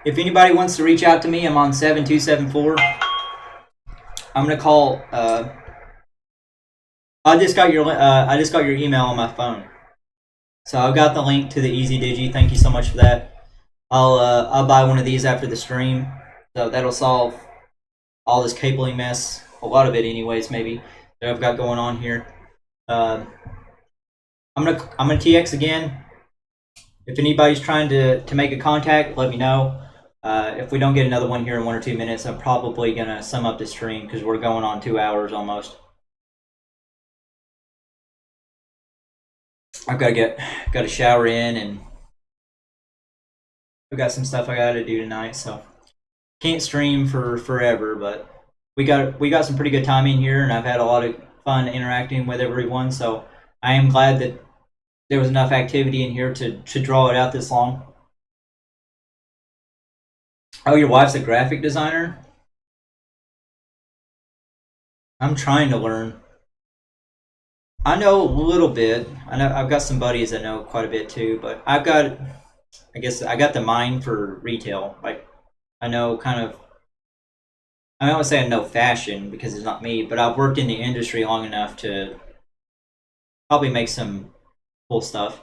If anybody wants to reach out to me, I'm on 7274. I'm gonna call. I just got your email on my phone, so I've got the link to the Easy Digi. Thank you so much for that. I'll buy one of these after the stream, so that'll solve all this cabling mess. A lot of it, anyways, maybe that I've got going on here. I'm gonna TX again. If anybody's trying to make a contact, let me know. If we don't get another one here in 1 or 2 minutes, I'm probably gonna sum up the stream because we're going on 2 hours almost. I've got to shower in, and I've got some stuff I got to do tonight, so can't stream for forever. But we got some pretty good timing here, and I've had a lot of fun interacting with everyone. So I am glad that there was enough activity in here to draw it out this long. Oh, your wife's a graphic designer? I'm trying to learn. I know a little bit. I know I've got some buddies that know quite a bit too, but I guess I got the mind for retail. Like I know kind of, I don't want to say I know fashion because it's not me, but I've worked in the industry long enough to probably make some cool stuff.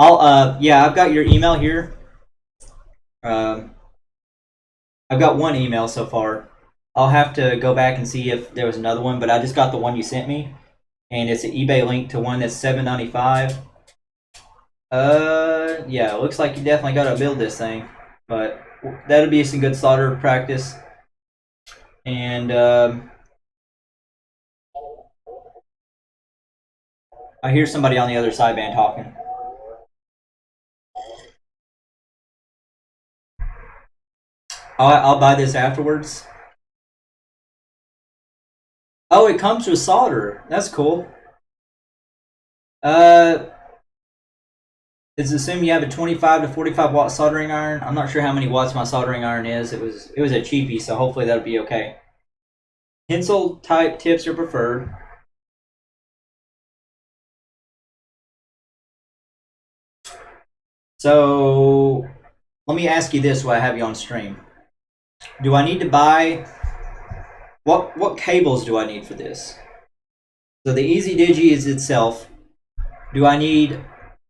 Yeah, I've got your email here. I've got one email so far. I'll have to go back and see if there was another one, but I just got the one you sent me, and it's an eBay link to one that's $7.95. Yeah, it looks like you definitely got to build this thing, but that'll be some good solder practice. And I hear somebody on the other sideband talking. I'll buy this afterwards. Oh, it comes with solder. That's cool. It's assumed you have a 25 to 45 watt soldering iron. I'm not sure how many watts my soldering iron is. It was a cheapie, so hopefully that'll be okay. Pencil type tips are preferred. So let me ask you this while I have you on stream. Do I need to buy what cables do I need for this? So the Easy Digi is itself. Do I need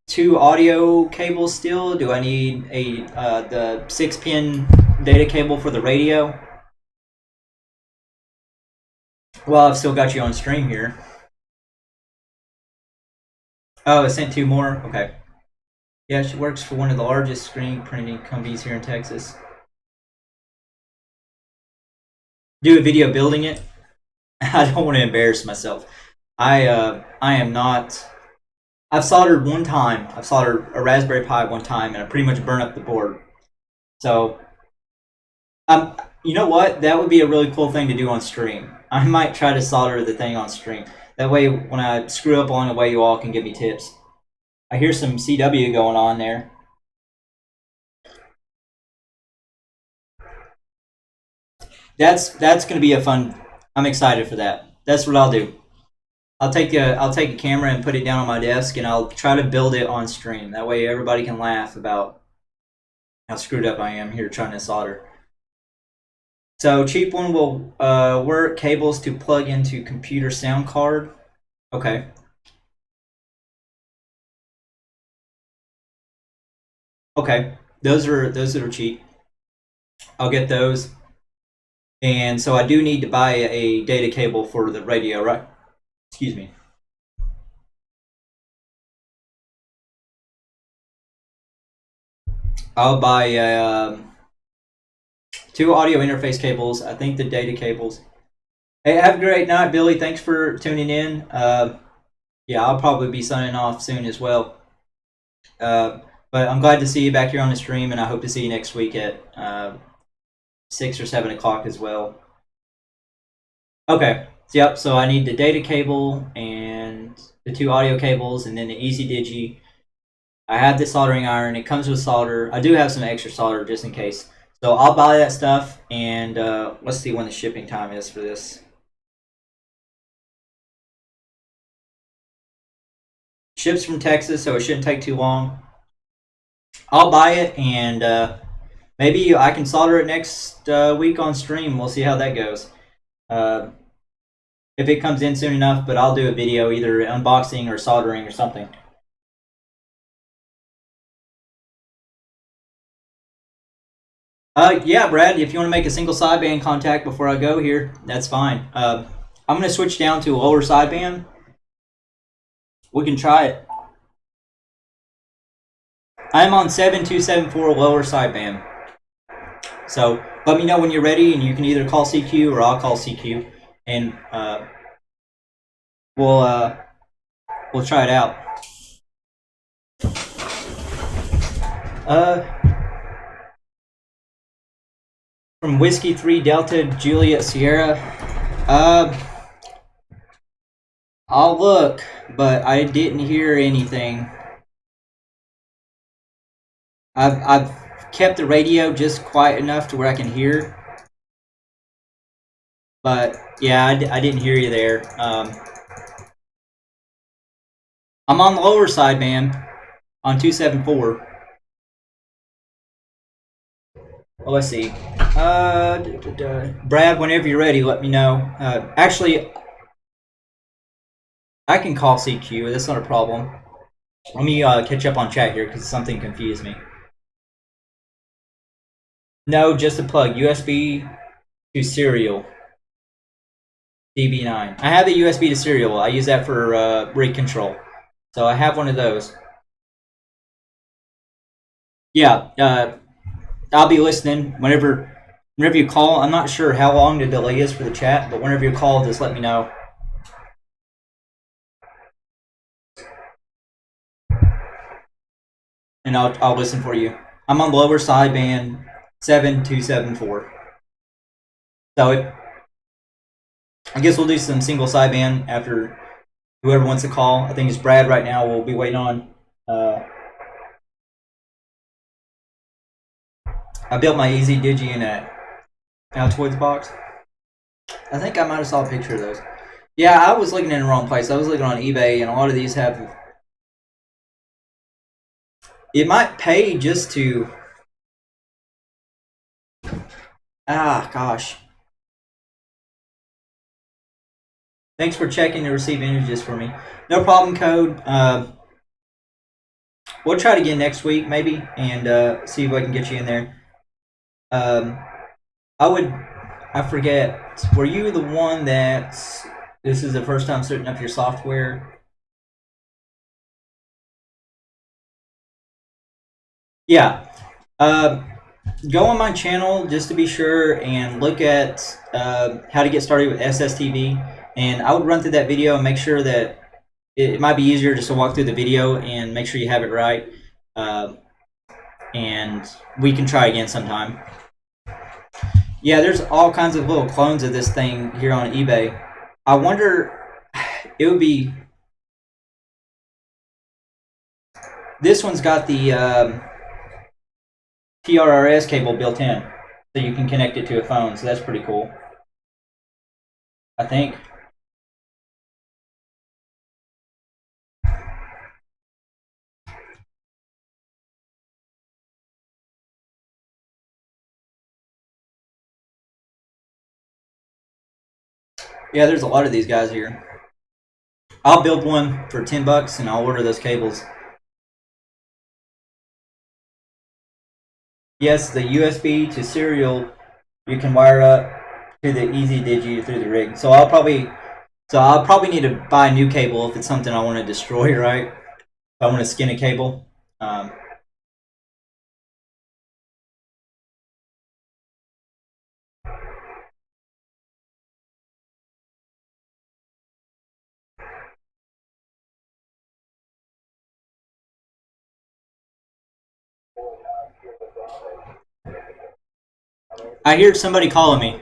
2 audio cables still? Do I need the 6-pin data cable for the radio? Well, I've still got you on stream here. Oh, I sent 2 more? Okay. Yeah, she works for one of the largest screen printing companies here in Texas. Do a video building it? I don't want to embarrass myself. I am not. I've soldered one time. I've soldered a Raspberry Pi one time, and I pretty much burned up the board. So, you know what? That would be a really cool thing to do on stream. I might try to solder the thing on stream. That way, when I screw up along the way, you all can give me tips. I hear some CW going on there. That's going to be a fun. I'm excited for that. That's what I'll do. I'll take a camera and put it down on my desk, and I'll try to build it on stream. That way, everybody can laugh about how screwed up I am here trying to solder. So cheap one will work. Cables to plug into computer sound card. Okay. Okay. Those are cheap. I'll get those. And so I do need to buy a data cable for the radio, right? Excuse me. I'll buy 2 audio interface cables. I think the data cables. Hey, have a great night, Billy. Thanks for tuning in. Yeah, I'll probably be signing off soon as well. But I'm glad to see you back here on the stream, and I hope to see you next week at 6 or 7 o'clock as well. Okay. Yep. So I need the data cable and the 2 audio cables, and then the Easy Digi. I have the soldering iron. It comes with solder. I do have some extra solder just in case. So I'll buy that stuff, and let's see when the shipping time is for this. Ships from Texas, so it shouldn't take too long. I'll buy it, and maybe I can solder it next week on stream. We'll see how that goes. If it comes in soon enough, but I'll do a video either unboxing or soldering or something. Yeah, Brad, if you want to make a single sideband contact before I go here, that's fine. I'm going to switch down to a lower sideband. We can try it. I'm on 7274 lower sideband. So let me know when you're ready, and you can either call CQ or I'll call CQ, and we'll try it out. From Whiskey 3 Delta Juliet Sierra. I'll look, but I didn't hear anything. I've kept the radio just quiet enough to where I can hear. But yeah, I didn't hear you there. I'm on the lower sideband on 274. Well, let's see. Brad, whenever you're ready, let me know. Actually, I can call CQ. That's not a problem. Let me catch up on chat here because something confused me. No, just a plug. USB to serial. DB9. I have the USB to serial. I use that for rig control. So I have one of those. Yeah, I'll be listening whenever you call. I'm not sure how long the delay is for the chat, but whenever you call, just let me know. And I'll listen for you. I'm on lower sideband 7274. So I guess we'll do some single sideband after whoever wants to call. I think it's Brad right now. We'll be waiting on. I built my Easy Digi in a Altoids box. I think I might have saw a picture of those. Yeah, I was looking in the wrong place. I was looking on eBay, and a lot of these have. It might pay just to. Gosh. Thanks for checking to receive images for me. No problem, Code. We'll try it again next week, maybe, and see if I can get you in there. I forget, were you the one that this is the first time setting up your software? Yeah. Go on my channel just to be sure and look at how to get started with SSTV. And I would run through that video and make sure that it might be easier just to walk through the video and make sure you have it right. And we can try again sometime. Yeah, there's all kinds of little clones of this thing here on eBay. I wonder, it would be This one's got the TRRS cable built in, so you can connect it to a phone. So that's pretty cool, I think. Yeah, there's a lot of these guys here. I'll build one for $10 and I'll order those cables. Yes, the USB to serial you can wire up to the Easy Digi through the rig. So I'll probably need to buy a new cable if it's something I want to destroy, right? If I want to skin a cable. I hear somebody calling me.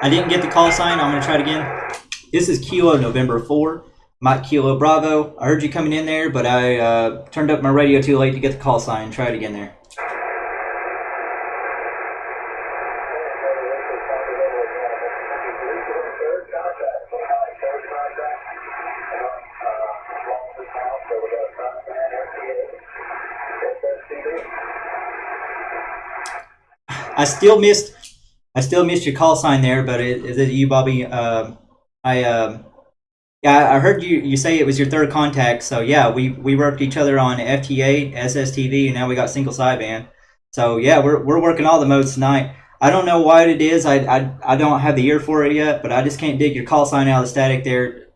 I didn't get the call sign. I'm going to try it again. This is Kilo November 4, Mike Kilo Bravo. I heard you coming in there, but I turned up my radio too late to get the call sign. Try it again there. I still missed your call sign there, but is it you, Bobby? I heard you say it was your third contact. So yeah, we worked each other on FTA, SSTV, and now we got single sideband. So yeah, we're working all the modes tonight. I don't know what it is. I don't have the ear for it yet, but I just can't dig your call sign out of the static there.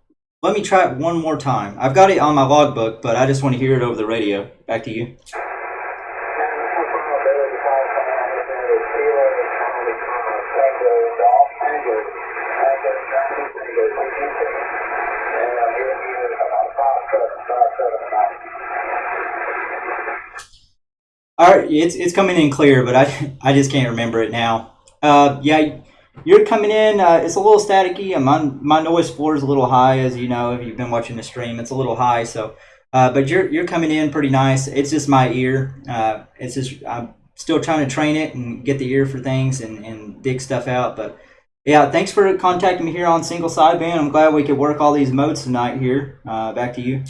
Let me try it one more time. I've got it on my logbook, but I just want to hear it over the radio. Back to you. All right, it's coming in clear, but I just can't remember it now. Yeah, you're coming in. It's a little staticky. My noise floor is a little high, as you know if you've been watching the stream. It's a little high, so. But you're coming in pretty nice. It's just my ear. It's just I'm still trying to train it and get the ear for things and dig stuff out. But yeah, thanks for contacting me here on single sideband. I'm glad we could work all these modes tonight here. Back to you.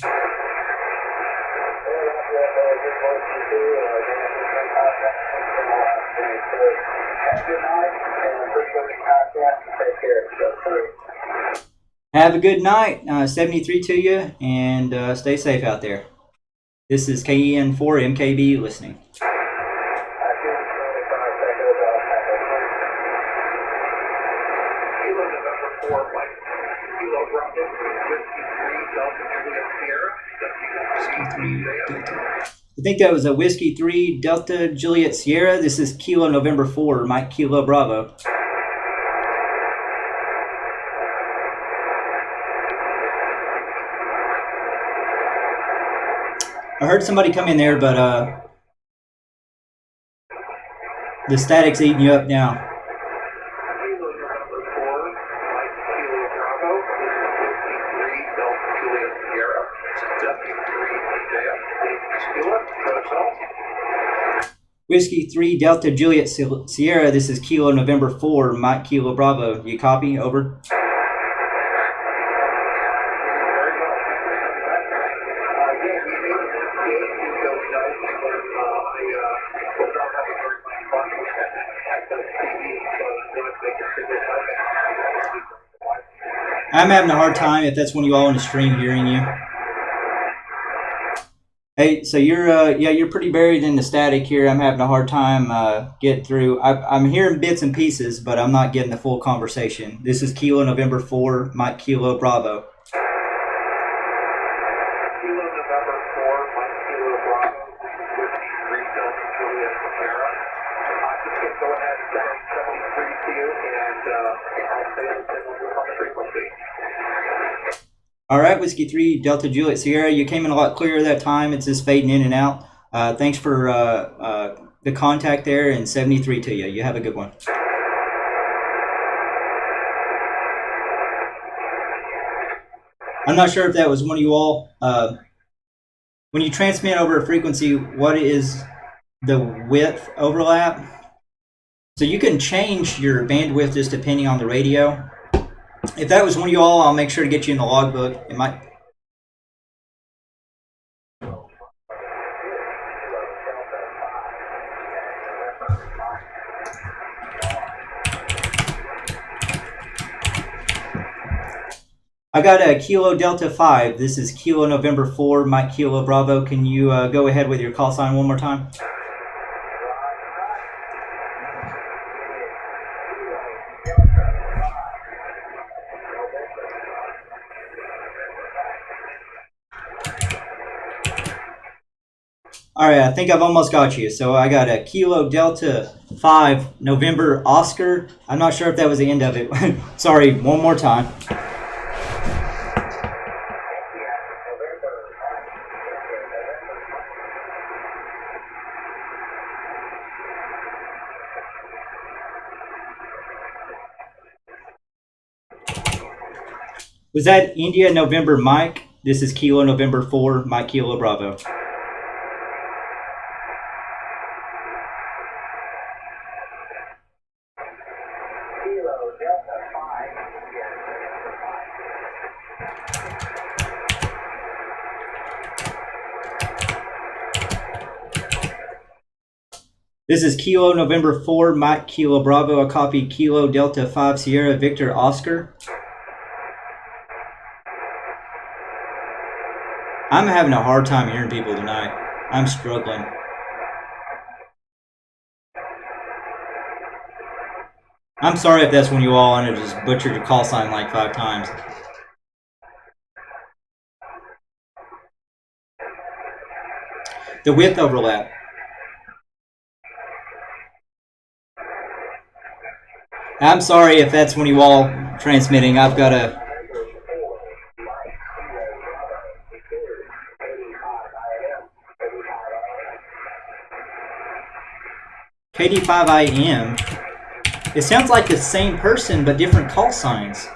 Have a good night. 73 to you, and stay safe out there. This is KEN4 MKB listening. I think that was a Whiskey 3 Delta Juliet Sierra. This is Kilo November 4, Mike Kilo Bravo. I heard somebody come in there, but the static's eating you up now. Whiskey 3 Delta Juliet Sierra, this is Kilo November 4, Mike Kilo Bravo. You copy? Over. I'm having a hard time, if that's one of you all on the stream, hearing you. Hey, so you're pretty buried in the static here. I'm having a hard time getting through. I'm hearing bits and pieces, but I'm not getting the full conversation. This is Kilo November 4, Mike Kilo Bravo. Kilo November 4, Mike Kilo Bravo, Whiskey 3 Delta Juliet Sierra. Just going to go ahead and send 73 to you, and I'll say it on the frequency. All right, Whiskey 3 Delta Juliet Sierra, you came in a lot clearer that time. It's just fading in and out. Thanks for the contact there, and 73 to you. You have a good one. I'm not sure if that was one of you all when you transmit over a frequency, what is the width overlap? So you can change your bandwidth just depending on the radio. If that was one of you all, I'll make sure to get you in the logbook. It might. I got a Kilo Delta 5. This is Kilo November 4, Mike Kilo Bravo. Can you go ahead with your call sign one more time? All right, I think I've almost got you. So I got a Kilo Delta 5 November Oscar. I'm not sure if that was the end of it. Sorry, one more time. Was that India November Mike? This is Kilo November 4, Mike Kilo Bravo. This is Kilo November 4, Mike Kilo Bravo. A copy Kilo Delta 5 Sierra Victor Oscar. I'm having a hard time hearing people tonight. I'm struggling. I'm sorry if that's when you all and I just butchered your call sign like 5 times. The width overlap. I'm sorry if that's when you all transmitting. I've got a KD5IM. It sounds like the same person but different call signs.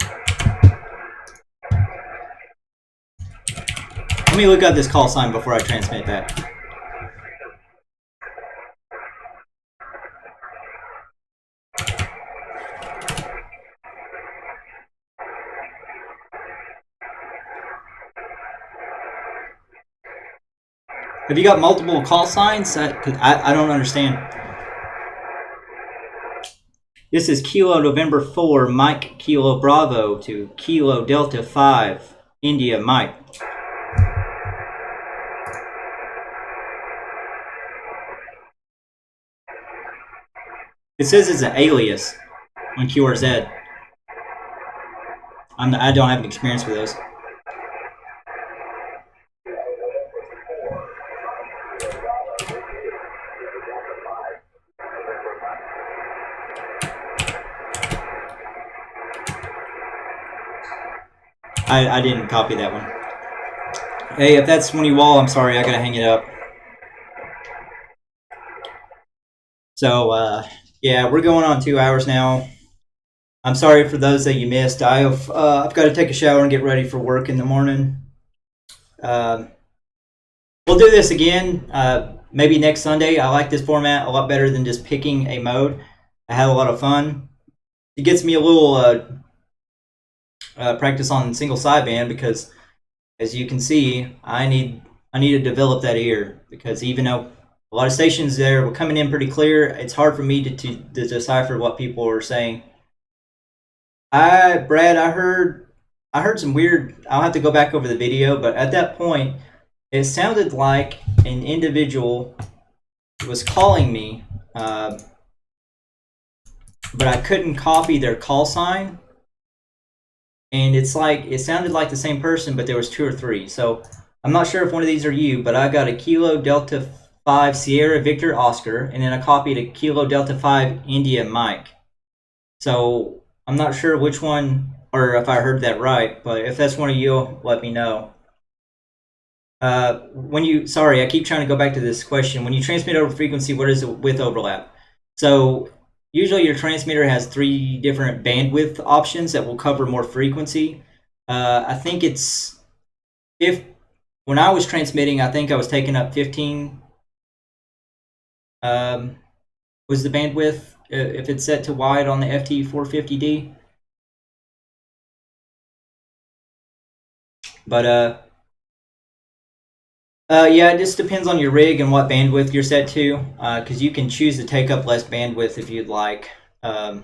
Let me look up this call sign before I transmit that. Have you got multiple call signs? I don't understand. This is Kilo November 4, Mike Kilo Bravo to Kilo Delta 5, India Mike. It says it's an alias on QRZ. I don't have experience with those. I didn't copy that one. Hey, if that's one of you all, I'm sorry, I gotta hang it up. So, yeah, we're going on 2 hours now. I'm sorry for those that you missed. I've got to take a shower and get ready for work in the morning. We'll do this again, maybe next Sunday. I like this format a lot better than just picking a mode. I had a lot of fun. It gets me a little practice on single sideband because, as you can see, I need to develop that ear because even though a lot of stations there were coming in pretty clear, it's hard for me to decipher what people are saying. Brad, I heard some weird. I'll have to go back over the video, but at that point, it sounded like an individual was calling me, but I couldn't copy their call sign. And it sounded like the same person, but there was 2 or 3. So I'm not sure if one of these are you, but I got a Kilo Delta 5 Sierra Victor Oscar, and then I copied a Kilo Delta 5 India Mike. So I'm not sure which one, or if I heard that right, but if that's one of you, let me know. Sorry, I keep trying to go back to this question. When you transmit over frequency, what is the width overlap? So usually your transmitter has 3 different bandwidth options that will cover more frequency. I think it's when I was transmitting, I think I was taking up 15 was the bandwidth if it's set to wide on the FT450D. But yeah, it just depends on your rig and what bandwidth you're set to, because you can choose to take up less bandwidth if you'd like. And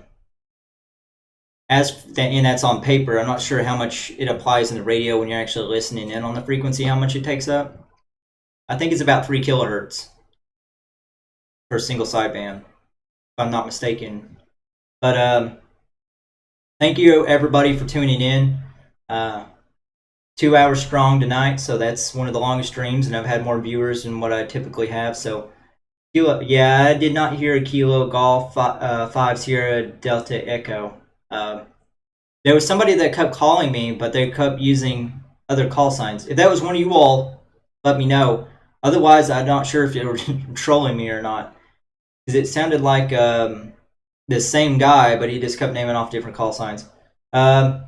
that's on paper. I'm not sure how much it applies in the radio when you're actually listening in on the frequency, how much it takes up. I think it's about 3 kilohertz for single sideband, if I'm not mistaken. But thank you everybody for tuning in. 2 hours strong tonight, so that's one of the longest streams, and I've had more viewers than what I typically have. So, yeah, I did not hear a Kilo Golf 5 Sierra Delta Echo. There was somebody that kept calling me, but they kept using other call signs. If that was one of you all, let me know. Otherwise, I'm not sure if they were trolling me or not, because it sounded like the same guy, but he just kept naming off different call signs. I've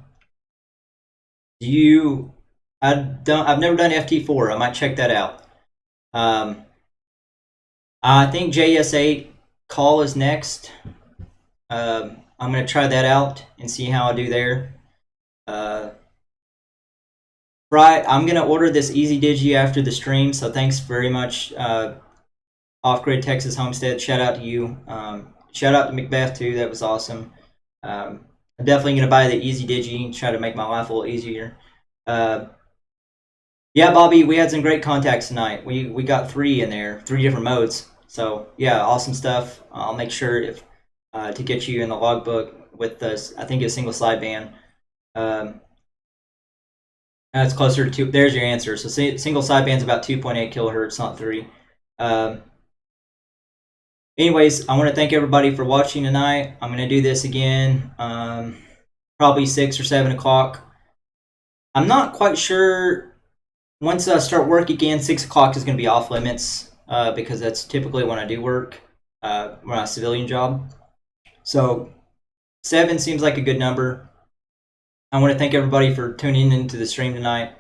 never done FT4. I might check that out. I think JS8 call is next. I'm going to try that out and see how I do there. Right, I'm going to order this Easy Digi after the stream, so thanks very much, Off-Grid Texas Homestead. Shout out to you. Shout out to Macbeth, too. That was awesome. I'm definitely going to buy the Easy Digi and try to make my life a little easier. Yeah, Bobby, we had some great contacts tonight. We got 3 in there, 3 different modes. So yeah, awesome stuff. I'll make sure if to get you in the logbook with this. I think it's single sideband. That's closer to. There's your answer. So single sideband's about 2.8 kilohertz, not 3. Anyways, I want to thank everybody for watching tonight. I'm going to do this again, probably 6 or 7 o'clock. I'm not quite sure. Once I start work again, 6 o'clock is going to be off limits because that's typically when I do work, when I civilian job. So 7 seems like a good number. I want to thank everybody for tuning into the stream tonight.